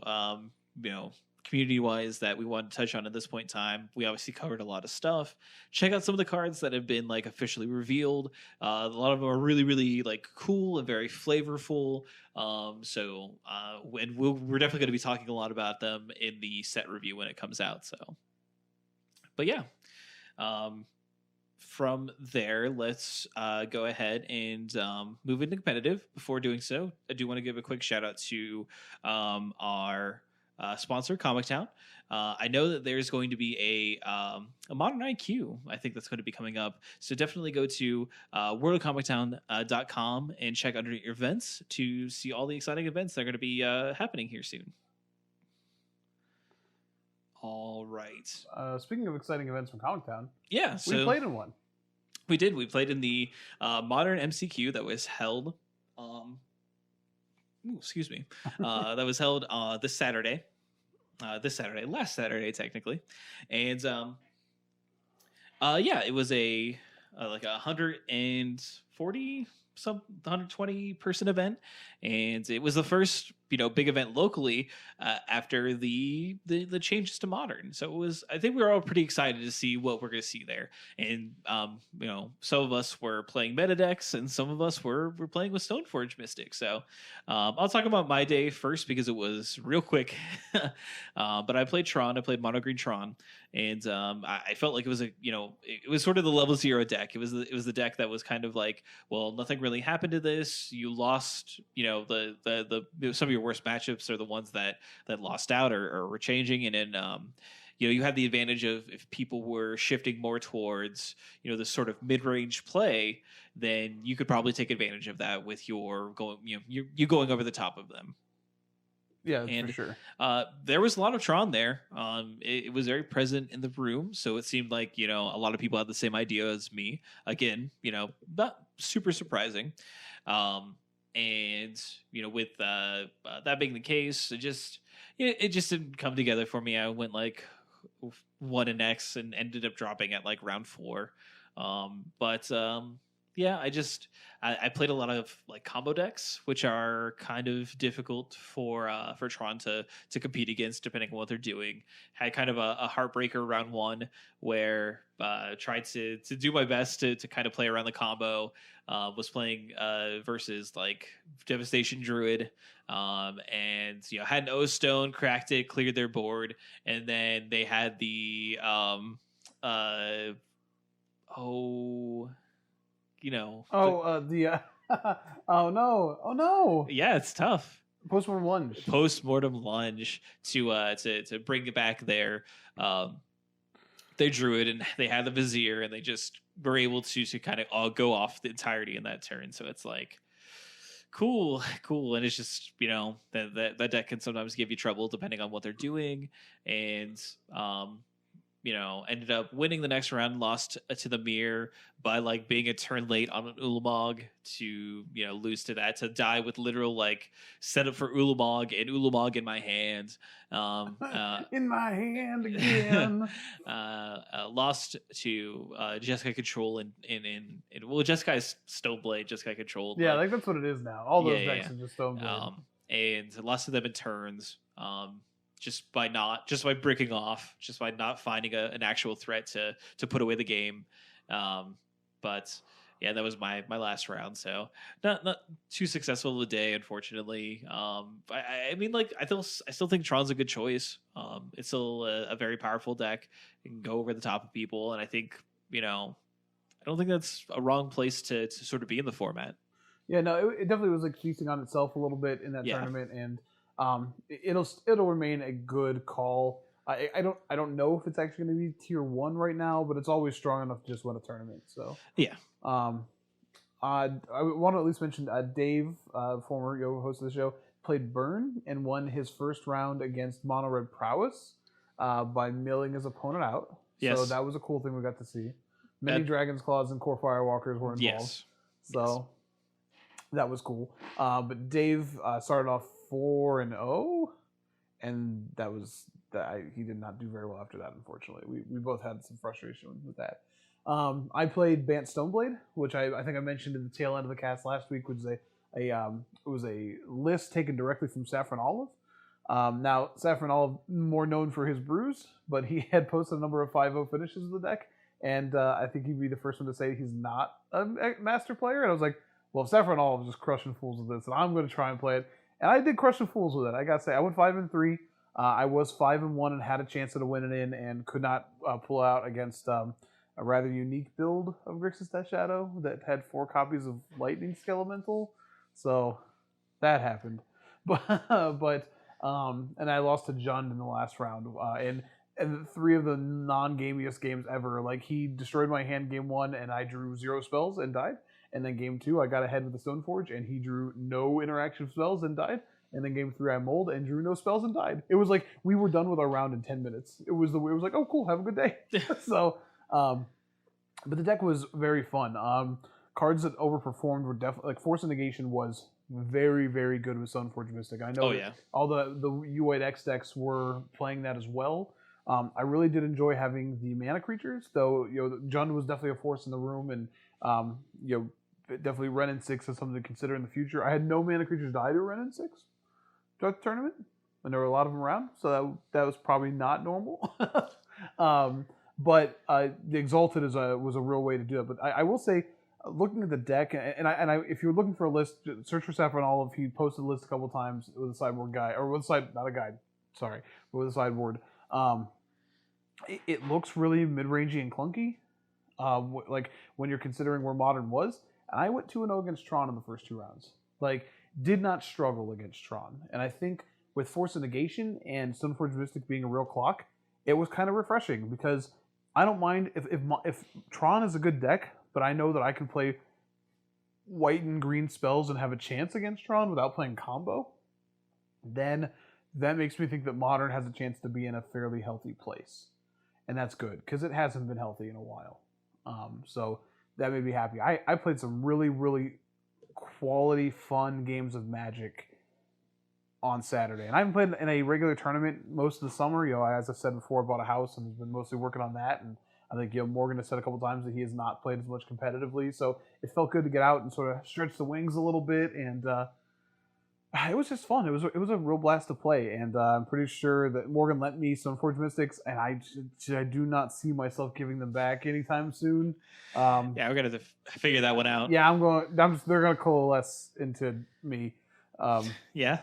community-wise that we want to touch on at this point in time. We obviously covered a lot of stuff. Check out some of the cards that have been like officially revealed. A lot of them are really, really like cool and very flavorful. And we're definitely going to be talking a lot about them in the set review when it comes out. So, but yeah. From there, let's go ahead and move into competitive. Before doing so, I do want to give a quick shout out to our sponsor, Comic Town. I know that there's going to be a Modern IQ. I think that's going to be coming up. So definitely go to worldofcomictown.com and check under your events to see all the exciting events that are going to be happening here soon. All right. Speaking of exciting events from Comic Town, so we played in one. We did. We played in the Modern MCQ that was held. Excuse me. That was held last Saturday technically, and it was a like 120 person event, and it was the first big event locally after the changes to Modern. So it was, I think we were all pretty excited to see what we're going to see there. And some of us were playing meta decks, and some of us were playing with Stoneforge Mystic. So I'll talk about my day first because it was real quick. But I played Tron. I played Mono Green Tron, and I felt like it was it was sort of the level 0 deck. It was the deck that was kind of like, well, nothing really happened to this. You lost, the some of your worst matchups are the ones that lost out or were changing, and then you had the advantage of if people were shifting more towards, this sort of mid-range play, then you could probably take advantage of that with your going, you going over the top of them. Yeah, and for sure. There was a lot of Tron there. It was very present in the room, so it seemed like a lot of people had the same idea as me. Again, not super surprising. And with that being the case, it just didn't come together for me. I went like 1 in X and ended up dropping at like round 4. But yeah, I played a lot of like combo decks, which are kind of difficult for Tron to compete against, depending on what they're doing. Had kind of a heartbreaker round 1 where tried to do my best to kind of play around the combo. Was playing versus like Devastation Druid, and had an O Stone, cracked it, cleared their board, and then they had the oh no. Yeah, it's tough. Postmortem lunge to bring back their Druid, and they had the Vizier, and they just were able to kind of all go off the entirety in that turn. So it's like cool, and it's just that deck can sometimes give you trouble depending on what they're doing, and ended up winning the next round, lost to the Mirror by like being a turn late on an Ulamog to lose to that, to die with literal like setup for Ulamog and Ulamog in my hand. In my hand again. Lost to Jeskai Control in well, Jeskai's Stoneblade, Jeskai Control. Yeah, like that's what it is now. All those decks are just Stoneblade. And lost to them in turns. Just by breaking off, just by not finding an actual threat to put away the game. But yeah, that was my last round. So not too successful of a day, unfortunately. I mean, like I still think Tron's a good choice. It's still a very powerful deck. It can go over the top of people, and I think I don't think that's a wrong place to sort of be in the format. Yeah, no, it definitely was like feasting on itself a little bit in that tournament, and it'll remain a good call. I don't know if it's actually going to be tier 1 right now, but it's always strong enough to just win a tournament. So yeah. I want to at least mention Dave, former host of the show, played Burn and won his first round against Mono Red Prowess by milling his opponent out. Yes. So that was a cool thing we got to see. Many Dragon's Claws and Core Firewalkers were involved. Yes. So that was cool. But Dave started off 4-0, and he did not do very well after that. Unfortunately, we both had some frustration with that. I played Bant Stoneblade, which I think I mentioned in the tail end of the cast last week, which is it was a list taken directly from Saffron Olive. Now Saffron Olive, more known for his brews, but he had posted a number of 5-0 finishes of the deck, and I think he'd be the first one to say he's not a master player. And I was like, well, if Saffron Olive is just crushing fools with this, and I'm going to try and play it. And I did crush some fools with it. I gotta say, I went 5-3. I was 5-1 and had a chance at a win in, and could not pull out against a rather unique build of Grixis Death Shadow that had 4 copies of Lightning Skelemental. So that happened. But and I lost to Jund in the last round. And 3 of the non-gamiest games ever. Like, he destroyed my hand game 1, and I drew 0 spells and died. And then game 2, I got ahead with the Stoneforge, and he drew no interaction spells and died. And then game 3, I mold and drew no spells and died. It was like we were done with our round in 10 minutes. It was like, oh cool, have a good day. So, but the deck was very fun. Cards that overperformed were definitely like Force of Negation was very, very good with Stoneforge Mystic. I know all the U-White X decks were playing that as well. I really did enjoy having the mana creatures, though. Jund was definitely a force in the room, and definitely Ren and 6 is something to consider in the future. I had no mana creatures die to Ren and 6 throughout the tournament, and there were a lot of them around, so that was probably not normal. But the Exalted was a real way to do it. But I will say, looking at the deck, and if you're looking for a list, search for Saffron Olive. He posted a list a couple times with a sideboard guide, or with a side, not a guide, sorry, but with a sideboard. It looks really mid-rangey and clunky, like when you're considering where Modern was. And I went 2-0 against Tron in the first 2 rounds. Like, did not struggle against Tron. And I think with Force of Negation and Stoneforge Mystic being a real clock, it was kind of refreshing because I don't mind if Tron is a good deck, but I know that I can play white and green spells and have a chance against Tron without playing combo, then that makes me think that Modern has a chance to be in a fairly healthy place. And that's good, because it hasn't been healthy in a while. So that made me happy. I played some really, really quality, fun games of Magic on Saturday. And I haven't played in a regular tournament most of the summer. As I said before, I bought a house and have been mostly working on that. And I think Morgan has said a couple times that he has not played as much competitively. So it felt good to get out and sort of stretch the wings a little bit. And it was just fun. It was a real blast to play, and I'm pretty sure that Morgan lent me some Forge Mystics, and I do not see myself giving them back anytime soon. Yeah, we're gonna have to figure that one out. Yeah, they're gonna coalesce into me. Yeah,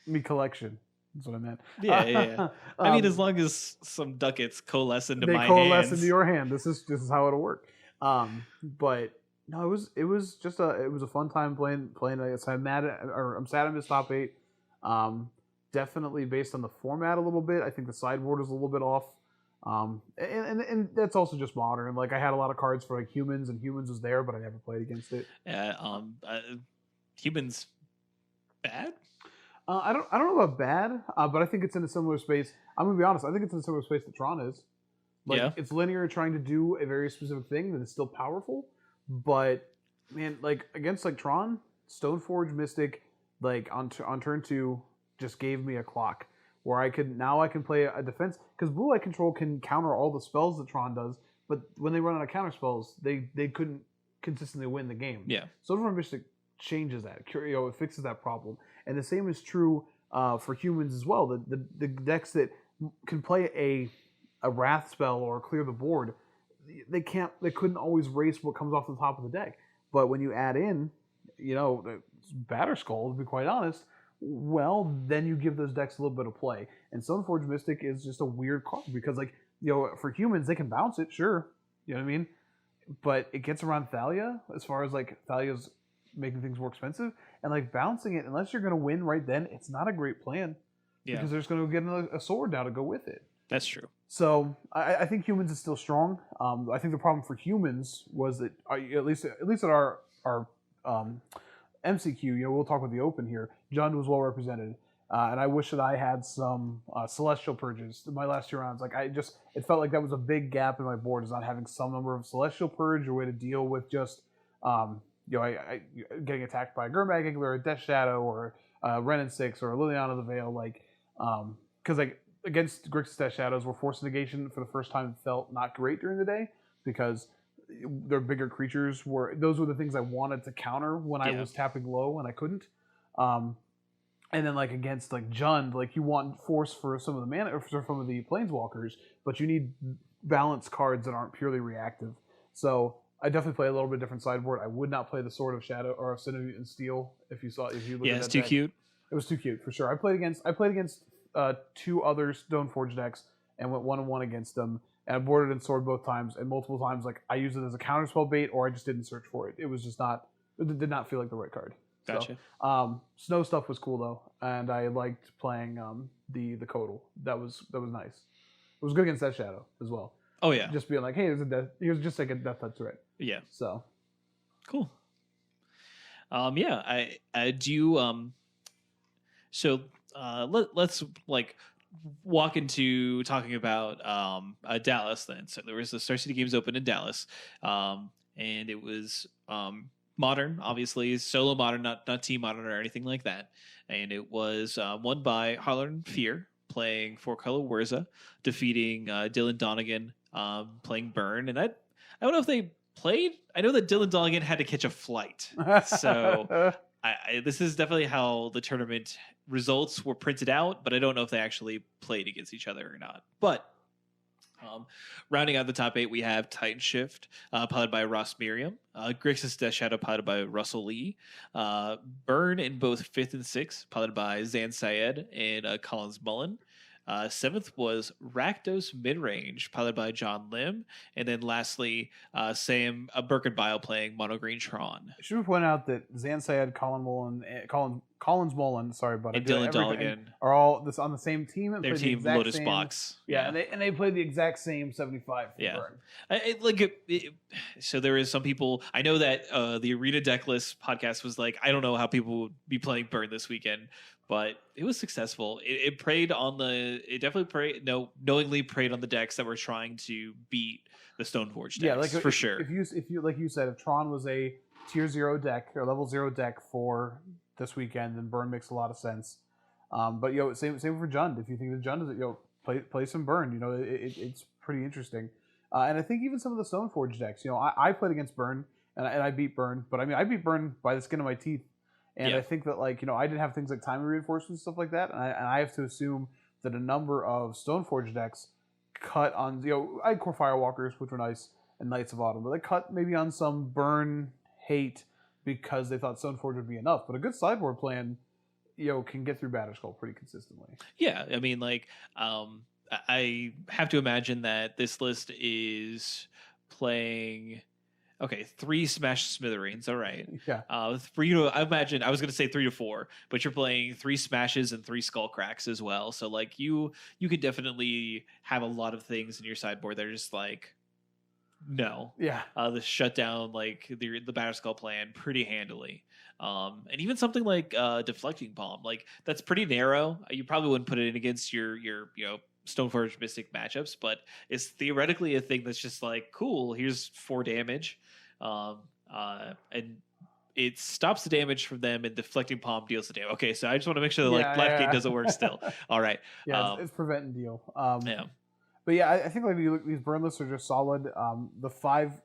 me collection. That's what I meant. Yeah. I mean, as long as some ducats coalesce into my hands. They coalesce into your hand. This is how it'll work. But no, it was just a fun time playing. So I'm sad I missed top 8. Definitely based on the format a little bit. I think the sideboard is a little bit off. And that's also just Modern. Like, I had a lot of cards for like Humans, and Humans was there, but I never played against it. Humans bad? I don't know about bad, but I think it's in a similar space. I'm gonna be honest. I think it's in a similar space that Tron is. Like, it's linear, trying to do a very specific thing that is still powerful. But man, like against like Tron, Stoneforge Mystic, like on turn 2, just gave me a clock where I can play a defense, because Blue Eye Control can counter all the spells that Tron does, but when they run out of counter spells, they couldn't consistently win the game. Yeah. Stoneforge Mystic changes that. It fixes that problem, and the same is true for Humans as well. The decks that can play a Wrath spell or clear the board, they couldn't always race what comes off the top of the deck. But when you add in, Batterskull, to be quite honest, well, then you give those decks a little bit of play. And Stoneforge Mystic is just a weird card because, like, for Humans, they can bounce it, sure. You know what I mean? But it gets around Thalia, as far as, like, Thalia's making things more expensive. And, like, bouncing it, unless you're going to win right then, it's not a great plan. Yeah. Because there's going to get a sword now to go with it. That's true. So I think Humans is still strong. I think the problem for Humans was that at least at our MCQ, we'll talk with the Open here. Jund was well represented, and I wish that I had some Celestial Purges in my last 2 rounds. Like, it felt like that was a big gap in my board, is not having some number of Celestial Purge or way to deal with just I getting attacked by a Gurmag Angler, or a Death Shadow, or Ren and 6, or Liliana the Veil, because against Grixis Death Shadows, where Force Negation for the first time felt not great during the day, because their bigger creatures those were the things I wanted to counter when I was tapping low and I couldn't. And then like against like Jund, like you want force for some of the mana or for some of the Planeswalkers, but you need balanced cards that aren't purely reactive. So I definitely play a little bit different sideboard. I would not play the Sword of Shadow or of Sinew and Steel if you look at that. It's too cute. It was too cute for sure. I played against 2 other Stoneforge decks and went 1-1 against them, and I boarded in Sword both times, and multiple times like I used it as a counterspell bait, or I just didn't search for it. It was just it did not feel like the right card. Gotcha. So, Snow stuff was cool though, and I liked playing the Codal. That was nice. It was good against Death Shadow as well. Oh yeah. Just being like, hey, here's just like a death touch threat. Yeah. So cool. Yeah, I do. So let's like walk into talking about Dallas then. So there was the Star City Games Open in Dallas, and it was Modern, obviously solo Modern, not team Modern or anything like that. And it was won by Harlan Fear playing 4-color Wurza, defeating Dylan Donegan playing Burn. And I don't know if they played. I know that Dylan Donegan had to catch a flight, so. This is definitely how the tournament results were printed out, but I don't know if they actually played against each other or not. But rounding out the top 8, we have Titan Shift, piloted by Ross Miriam, Grixis Death Shadow, piloted by Russell Lee, Burn in both 5th and 6th, piloted by Zan Syed and Collins Mullen. 7th was Rakdos Midrange, piloted by John Lim. And then lastly, Sam Birkenbile playing Mono Green Tron. I should point out that Zan Syed, Collins Collins Mullen, sorry, but and Dylan Dolligan are all on the same team and their play team the exact Lotus same, Box. Yeah, and they played the exact same 75 for Yeah. Burn. So there is some people. I know that the Arena Decklist podcast was like, I don't know how people would be playing Burn this weekend, but it was successful. It preyed on the. It definitely knowingly preyed on the decks that were trying to beat the Stoneforge decks. Yeah, like for sure. If you like you said, if Tron was a tier 0 deck or level 0 deck for this weekend, then Burn makes a lot of sense. But same for Jund. If you think that Jund is play some Burn. It's pretty interesting. And I think even some of the Stoneforge decks. I played against Burn and I beat Burn, but I mean I beat Burn by the skin of my teeth. And I think that I didn't have things like timing reinforcements and stuff like that, and I have to assume that a number of Stoneforge decks cut on I had Core Firewalkers, which were nice, and Knights of Autumn, but they cut maybe on some Burn hate because they thought Stoneforge would be enough. But a good sideboard plan, can get through Batterskull pretty consistently. Yeah, I mean, I have to imagine that this list is playing. Okay, 3 Smash Smithereens. All right. Yeah. For you, I imagine I was going to say 3 to 4, but you're playing 3 Smashes and 3 Skull Cracks as well. So you could definitely have a lot of things in your sideboard that are just no. Yeah. The shutdown the Batterskull plan pretty handily. And even something like Deflecting Palm, that's pretty narrow. You probably wouldn't put it in against your Stoneforge Mystic matchups, but it's theoretically a thing that's just cool. Here's 4 damage, and it stops the damage from them, and Deflecting Palm deals the damage. Okay, so I just want to make sure that Life Gain doesn't work still. All right, it's prevent and deal. Yeah, but yeah, I think these burn lists are just solid. The five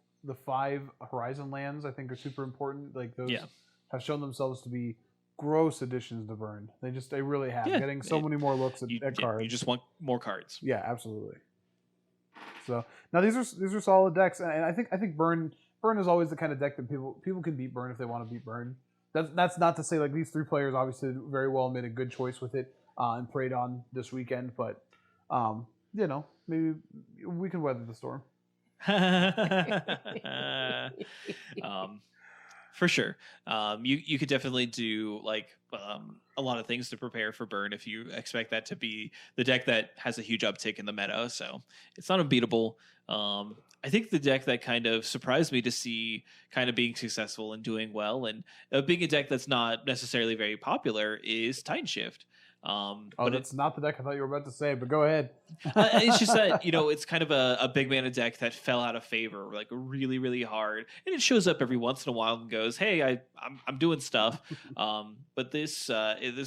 Horizon lands I think are super important. Those have shown themselves to be gross additions to Burn. They really have. Getting so many more looks at cards. You just want more cards. Yeah, absolutely. So now these are solid decks, and I think Burn is always the kind of deck that people can beat Burn if they want to beat Burn. That's not to say these 3 players obviously very well made a good choice with it and preyed on this weekend, but maybe we can weather the storm. For sure. You could definitely do a lot of things to prepare for Burn if you expect that to be the deck that has a huge uptick in the meta. So it's not unbeatable. I think the deck that kind of surprised me to see kind of being successful and doing well and being a deck that's not necessarily very popular is Titan Shift. But it's not the deck I thought you were about to say, but go ahead. It's just that, it's kind of a big mana deck that fell out of favor really, really hard. And it shows up every once in a while and goes, hey, I'm doing stuff. But this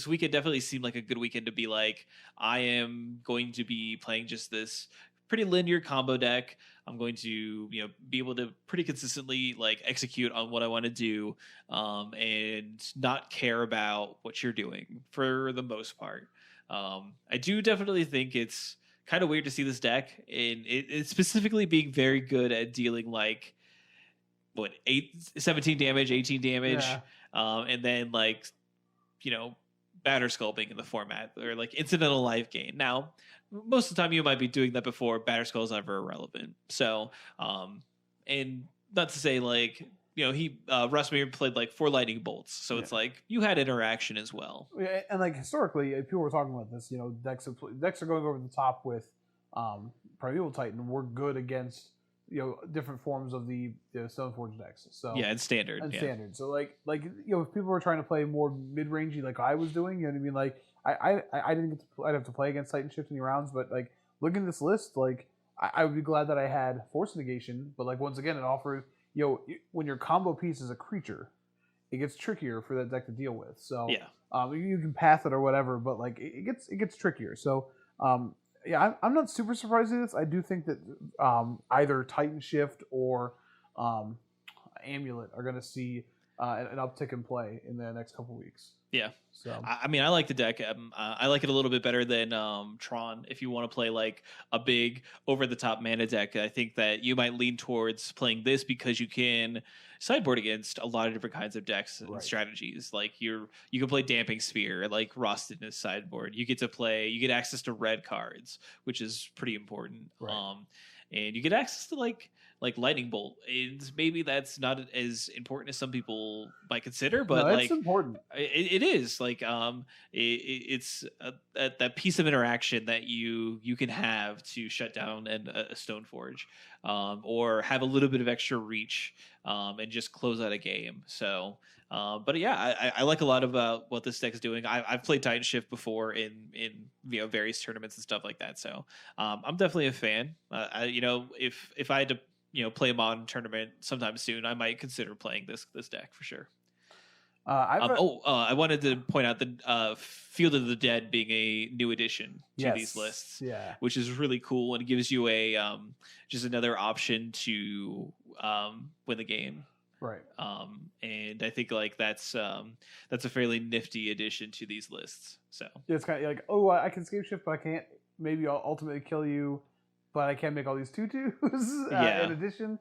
weekend definitely seemed like a good weekend to be I am going to be playing just this pretty linear combo deck. I'm going to be able to pretty consistently execute on what I want to do and not care about what you're doing for the most part. I do definitely think it's kind of weird to see this deck and it's specifically being very good at dealing 17 damage, 18 damage, and then Batterskull being in the format or incidental life gain. Now, most of the time you might be doing that before Batterskull is ever irrelevant. So, and not to say Rustmere played 4 lightning bolts, so it's you had interaction as well. Yeah, and historically, people were talking about this. Decks are going over the top with Primeval Titan. We're good against different forms of the Stoneforge decks. So and standard. So if people were trying to play more mid rangey like I was doing, you know what I mean? I didn't get to. I'd have to play against Titan Shift any rounds, but looking at this list, I would be glad that I had Force Negation. But once again, it offers when your combo piece is a creature, it gets trickier for that deck to deal with. So you can path it or whatever, but it gets trickier. So I'm not super surprised at this. I do think that either Titan Shift or Amulet are going to see an uptick in play in the next couple weeks. Yeah. So I mean, I like the deck. I like it a little bit better than Tron. If you want to play a big over the top mana deck, I think that you might lean towards playing this because you can sideboard against a lot of different kinds of decks and strategies. You can play Damping Sphere, Rust in his sideboard. You get access to red cards, which is pretty important. Right. and you get access to like lightning bolt, and maybe that's not as important as some people might consider, but No, it's like important. it is like it's that piece of interaction that you can have to shut down a stone forge, or have a little bit of extra reach, and just close out a game. So but yeah, I like a lot about what this deck is doing. I've played Titan Shift before in various tournaments and stuff like that. So I'm definitely a fan. If I had to play a modern tournament sometime soon, I might consider playing this deck for sure. I wanted to point out the Field of the Dead being a new addition to these lists, which is really cool, and it gives you a just another option to win the game. Right. And I think like that's a fairly nifty addition to these lists. So yeah, it's kind of like, I can scape shift, but I can't. Maybe I'll ultimately kill you, but I can't make all these tutus in addition.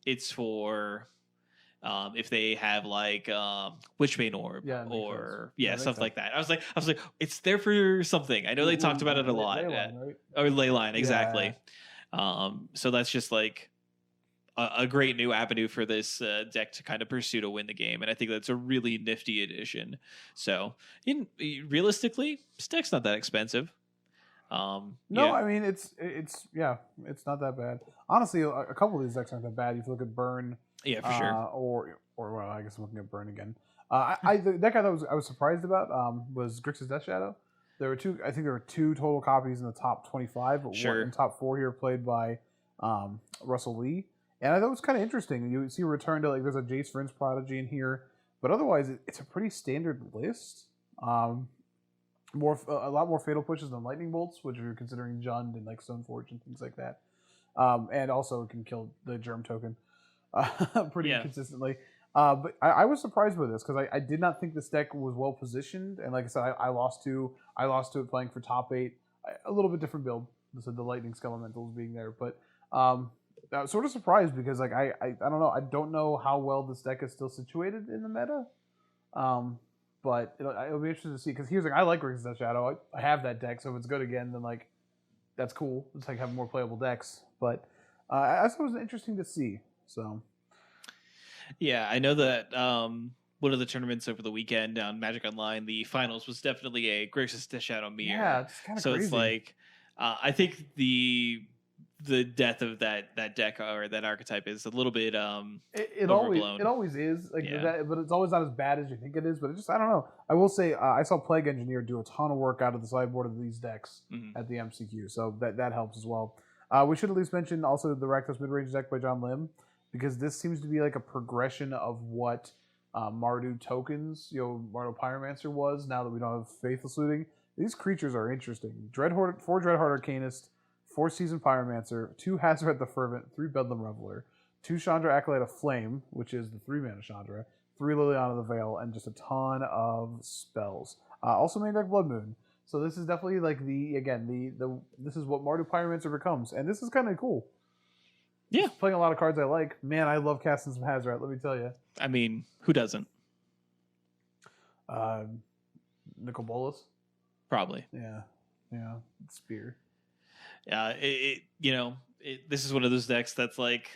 It's for if they have like Witchbane Orb or stuff like that. I was like, it's there for something. I know they talked about it a lot. Leyline, right? Or Leyline, exactly. Yeah. So that's just like a great new avenue for this deck to kind of pursue to win the game, and I think that's a really nifty addition. So, realistically, this deck's not that expensive. I mean it's not that bad. Honestly, a couple of these decks aren't that bad. If you look at Burn, for sure, or well, I guess I'm looking at Burn again. The deck I was surprised about was Grixis Death Shadow. There were two. I think there were two total copies in the top 25, but one in top 4 here played by Russell Lee. And I thought it was kind of interesting. You see a return to, like, there's a Jace Vryn's Prodigy in here, but otherwise it's a pretty standard list. A lot more Fatal Pushes than Lightning Bolts, which if you're considering Jund and like Stoneforge and things like that. And also it can kill the Germ token pretty consistently. But I was surprised with this because I did not think this deck was well positioned. And like I said, I lost to it playing for top 8. A little bit different build. So the Lightning Skelementals being there, but I was sort of surprised because like I don't know. I don't know how well this deck is still situated in the meta. But it'll be interesting to see because here's like I like Grixis Death Shadow. I have that deck, so if it's good again, then like that's cool. It's like having more playable decks. But I thought it was interesting to see. So yeah, I know that one of the tournaments over the weekend on Magic Online, the finals was definitely a Grixis Death Shadow mirror. Yeah, it's kind of so crazy. It's like I think the death of that deck or that archetype is a little bit overblown. It always is like that, but it's always not as bad as you think it is. But it just I don't know. I will say I saw Plague Engineer do a ton of work out of the sideboard of these decks at the MCQ, so that helps as well. We should at least mention also the Rakdos Midrange deck by John Lim, because this seems to be like a progression of what Mardu tokens, Mardu Pyromancer was. Now that we don't have Faithless Looting, these creatures are interesting. 4 Dreadheart Arcanist, 4 Seasoned Pyromancer, 2 Hazoret the Fervent, 3 Bedlam Reveler, 2 Chandra Acolyte of Flame, which is the 3-mana Chandra, 3 Liliana the Veil, and just a ton of spells. Also main deck Blood Moon. So this is definitely like this is what Mardu Pyromancer becomes, and this is kind of cool. Yeah, just playing a lot of cards I like. Man, I love casting some Hazoret. Let me tell you. I mean, who doesn't? Nicol Bolas. Probably. Yeah. Spear. This is one of those decks that's like,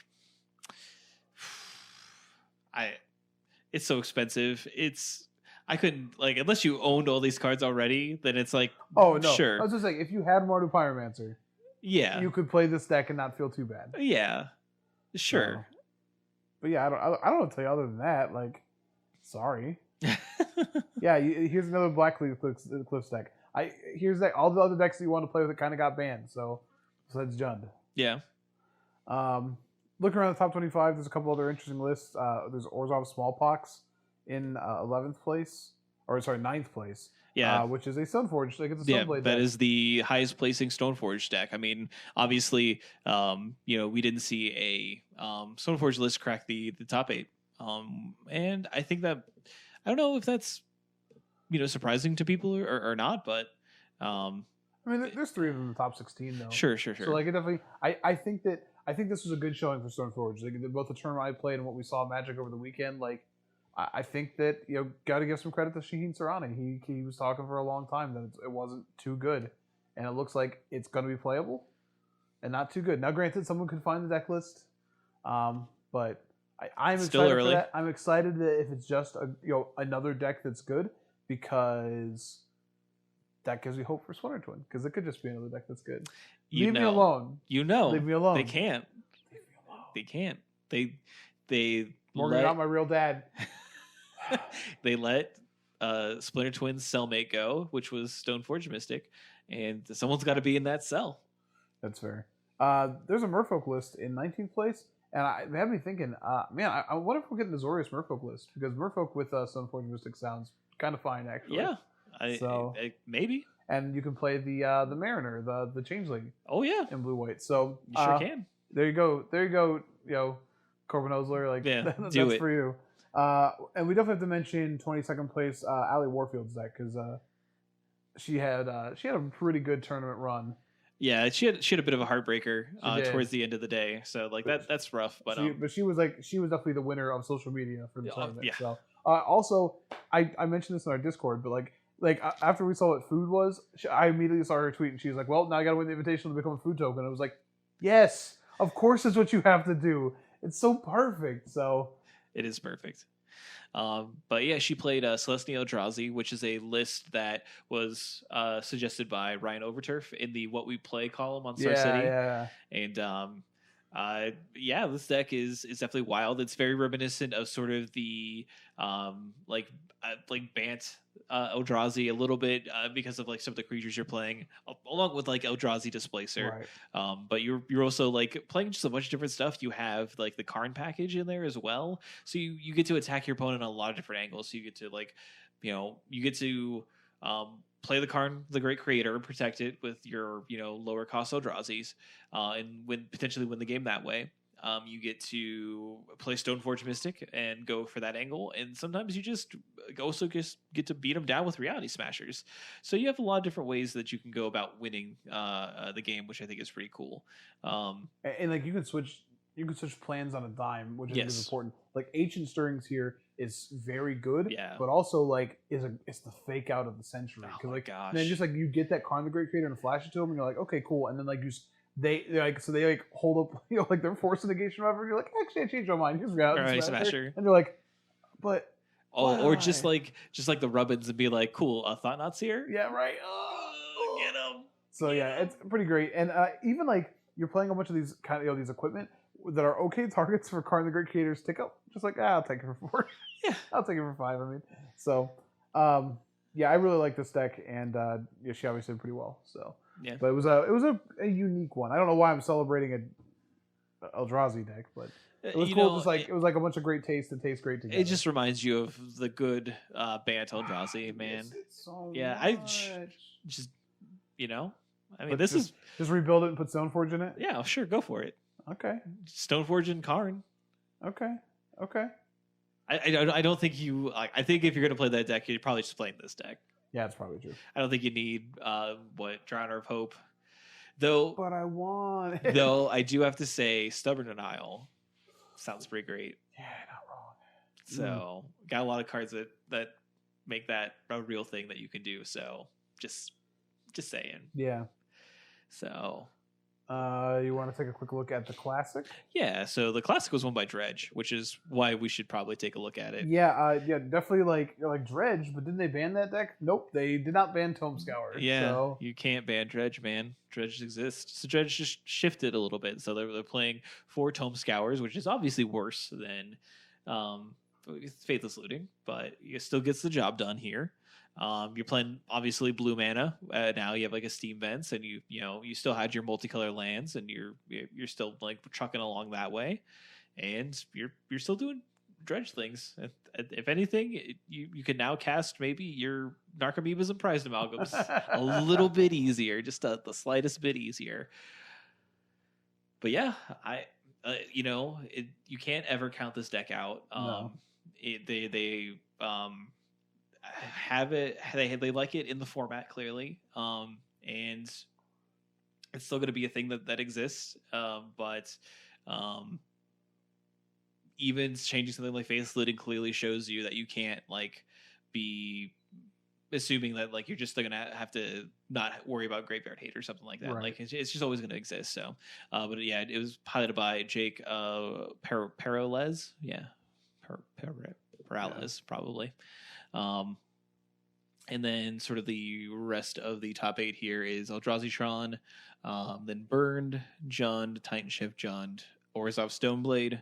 it's so expensive. I couldn't, like, unless you owned all these cards already, then it's like, oh no, sure. I was just saying, if you had Mardu Pyromancer, you could play this deck and not feel too bad. Yeah, sure. But yeah, I don't know what to tell you other than that. Like, sorry. Yeah, here's another Black Cliffs deck. Here's that. All the other decks that you want to play with it kind of got banned. So that's Jund. Yeah. Looking around the top 25, there's a couple other interesting lists. There's Orzhov Smallpox in 11th place, or sorry, 9th place. Yeah, which is a Stoneforge. Like it's a Stoneblade deck. That is the highest placing Stoneforge deck. I mean, obviously, we didn't see a Stoneforge list crack the top 8, and I think that I don't know if that's surprising to people or not, but I mean, there's 3 of them in the top 16 though. Sure. So like, it definitely, I think this was a good showing for Stoneforge. Like both the tournament I played and what we saw Magic over the weekend. Like, I think that got to give some credit to Shaheen Sarani. He was talking for a long time that it wasn't too good, and it looks like it's going to be playable. and not too good. Now, granted, someone could find the deck list, but I'm Still excited for early. that. I'm excited that if it's just another deck that's good, because that gives me hope for Splinter Twin, because it could just be another deck that's good. Leave me alone. You know. Leave me alone. They can't. Leave me alone. They can't. They Morgan, not my real dad. They let Splinter Twin's cellmate go, which was Stoneforge Mystic, and someone's got to be in that cell. That's fair. There's a Merfolk list in 19th place, and they have me thinking, man, I wonder if we're getting the Zorius Merfolk list, because Merfolk with Stoneforge Mystic sounds kind of fine, actually. Yeah, maybe. And you can play the Mariner, the Changeling. Oh yeah, in blue-white. So you sure can. There you go. Corbin Osler, like that's for you. And we definitely have to mention 22nd place Allie Warfield's deck, because she had a pretty good tournament run. Yeah, she had a bit of a heartbreaker towards the end of the day. So like that's rough. But she was definitely the winner of social media for the tournament. Yeah. So also I mentioned this in our Discord, but like after we saw what food was, I immediately saw her tweet, and she was like, "Well, now I got to win the invitation to become a food token." I was like, "Yes, of course, it's what you have to do. It's so perfect." So it is perfect. But yeah, she played Celestia Eldrazi, which is a list that was suggested by Ryan Overturf in the What We Play column on Star City. Yeah. And this deck is definitely wild. It's very reminiscent of sort of the like Bant Eldrazi a little bit because of like some of the creatures you're playing, along with like Eldrazi Displacer. Right. But you're also like playing just a bunch of different stuff. You have like the Karn package in there as well, so you get to attack your opponent on a lot of different angles. So you get to play the Karn, the Great Creator, and protect it with your lower cost Eldrazi's, and potentially win the game that way. You get to play Stoneforge Mystic and go for that angle, and sometimes you just get to beat them down with Reality Smashers. So you have a lot of different ways that you can go about winning the game, which I think is pretty cool. And like you can switch plans on a dime, which I think is important. Like Ancient Stirrings here is very good, but also like it's the fake out of the century. Oh my gosh! Man, just like you get that Karn the Great Creator and flash it to them, and you're like, okay, cool, and then like they hold up, like their force negation, whatever. And you're like, actually, I changed my mind. Here's Reality Smasher, and they're like, but or just like the Rubbins and be like, cool, Thought-Knot's here. Yeah, right. Get them. So it's pretty great, and even like you're playing a bunch of these kind of these equipment that are okay targets for Karn the Great Creator's tick up. Just like, I'll take it for 4. Yeah, I'll take it for 5. I mean, so I really like this deck, and she obviously did pretty well. So yeah, but it was a unique one. I don't know why I'm celebrating a Eldrazi deck, but it was cool. It was like a bunch of great taste and taste great together. It just reminds you of the good Bant Eldrazi, man. So yeah, much. I just I mean, this is just rebuild it and put Stoneforge in it. Yeah, sure, go for it. Okay. Stoneforge and Karn. Okay. I don't think you. I think if you're gonna play that deck, you're probably just playing this deck. Yeah, it's probably true. I don't think you need Drowner of Hope, though. But I want it. Though I do have to say, Stubborn Denial sounds pretty great. Yeah, not wrong. So got a lot of cards that make that a real thing that you can do. So just saying. Yeah. So. You want to take a quick look at the Classic? Yeah, so the Classic was won by Dredge, which is why we should probably take a look at it. Yeah, definitely like Dredge, but didn't they ban that deck? Nope, they did not ban Tome Scour. Yeah, so. You can't ban Dredge, man. Dredge exists. So Dredge just shifted a little bit. So they're playing 4 Tome Scours, which is obviously worse than Faithless Looting, but it still gets the job done here. You're playing obviously blue mana. Now you have like a Steam Vents, and you still had your multicolor lands, and you're still like trucking along that way, and you're still doing Dredge things. If anything, you can now cast maybe your Narcomoebas and Prized Amalgams a little bit easier, just the slightest bit easier. But yeah, you can't ever count this deck out. No. They have it. They like it in the format clearly, and it's still going to be a thing that exists. But even changing something like Faithless Looting clearly shows you that you can't like be assuming that like you're just still gonna have to not worry about Graveyard Hate or something like that. Right. Like it's just always gonna exist. So, but yeah, it was piloted by Jake Perolez. Yeah, Peralez probably. And then sort of the rest of the top 8 here is Eldrazi Tron, then Burned, Jund, Titan Shift Jund, Orzhov Stoneblade,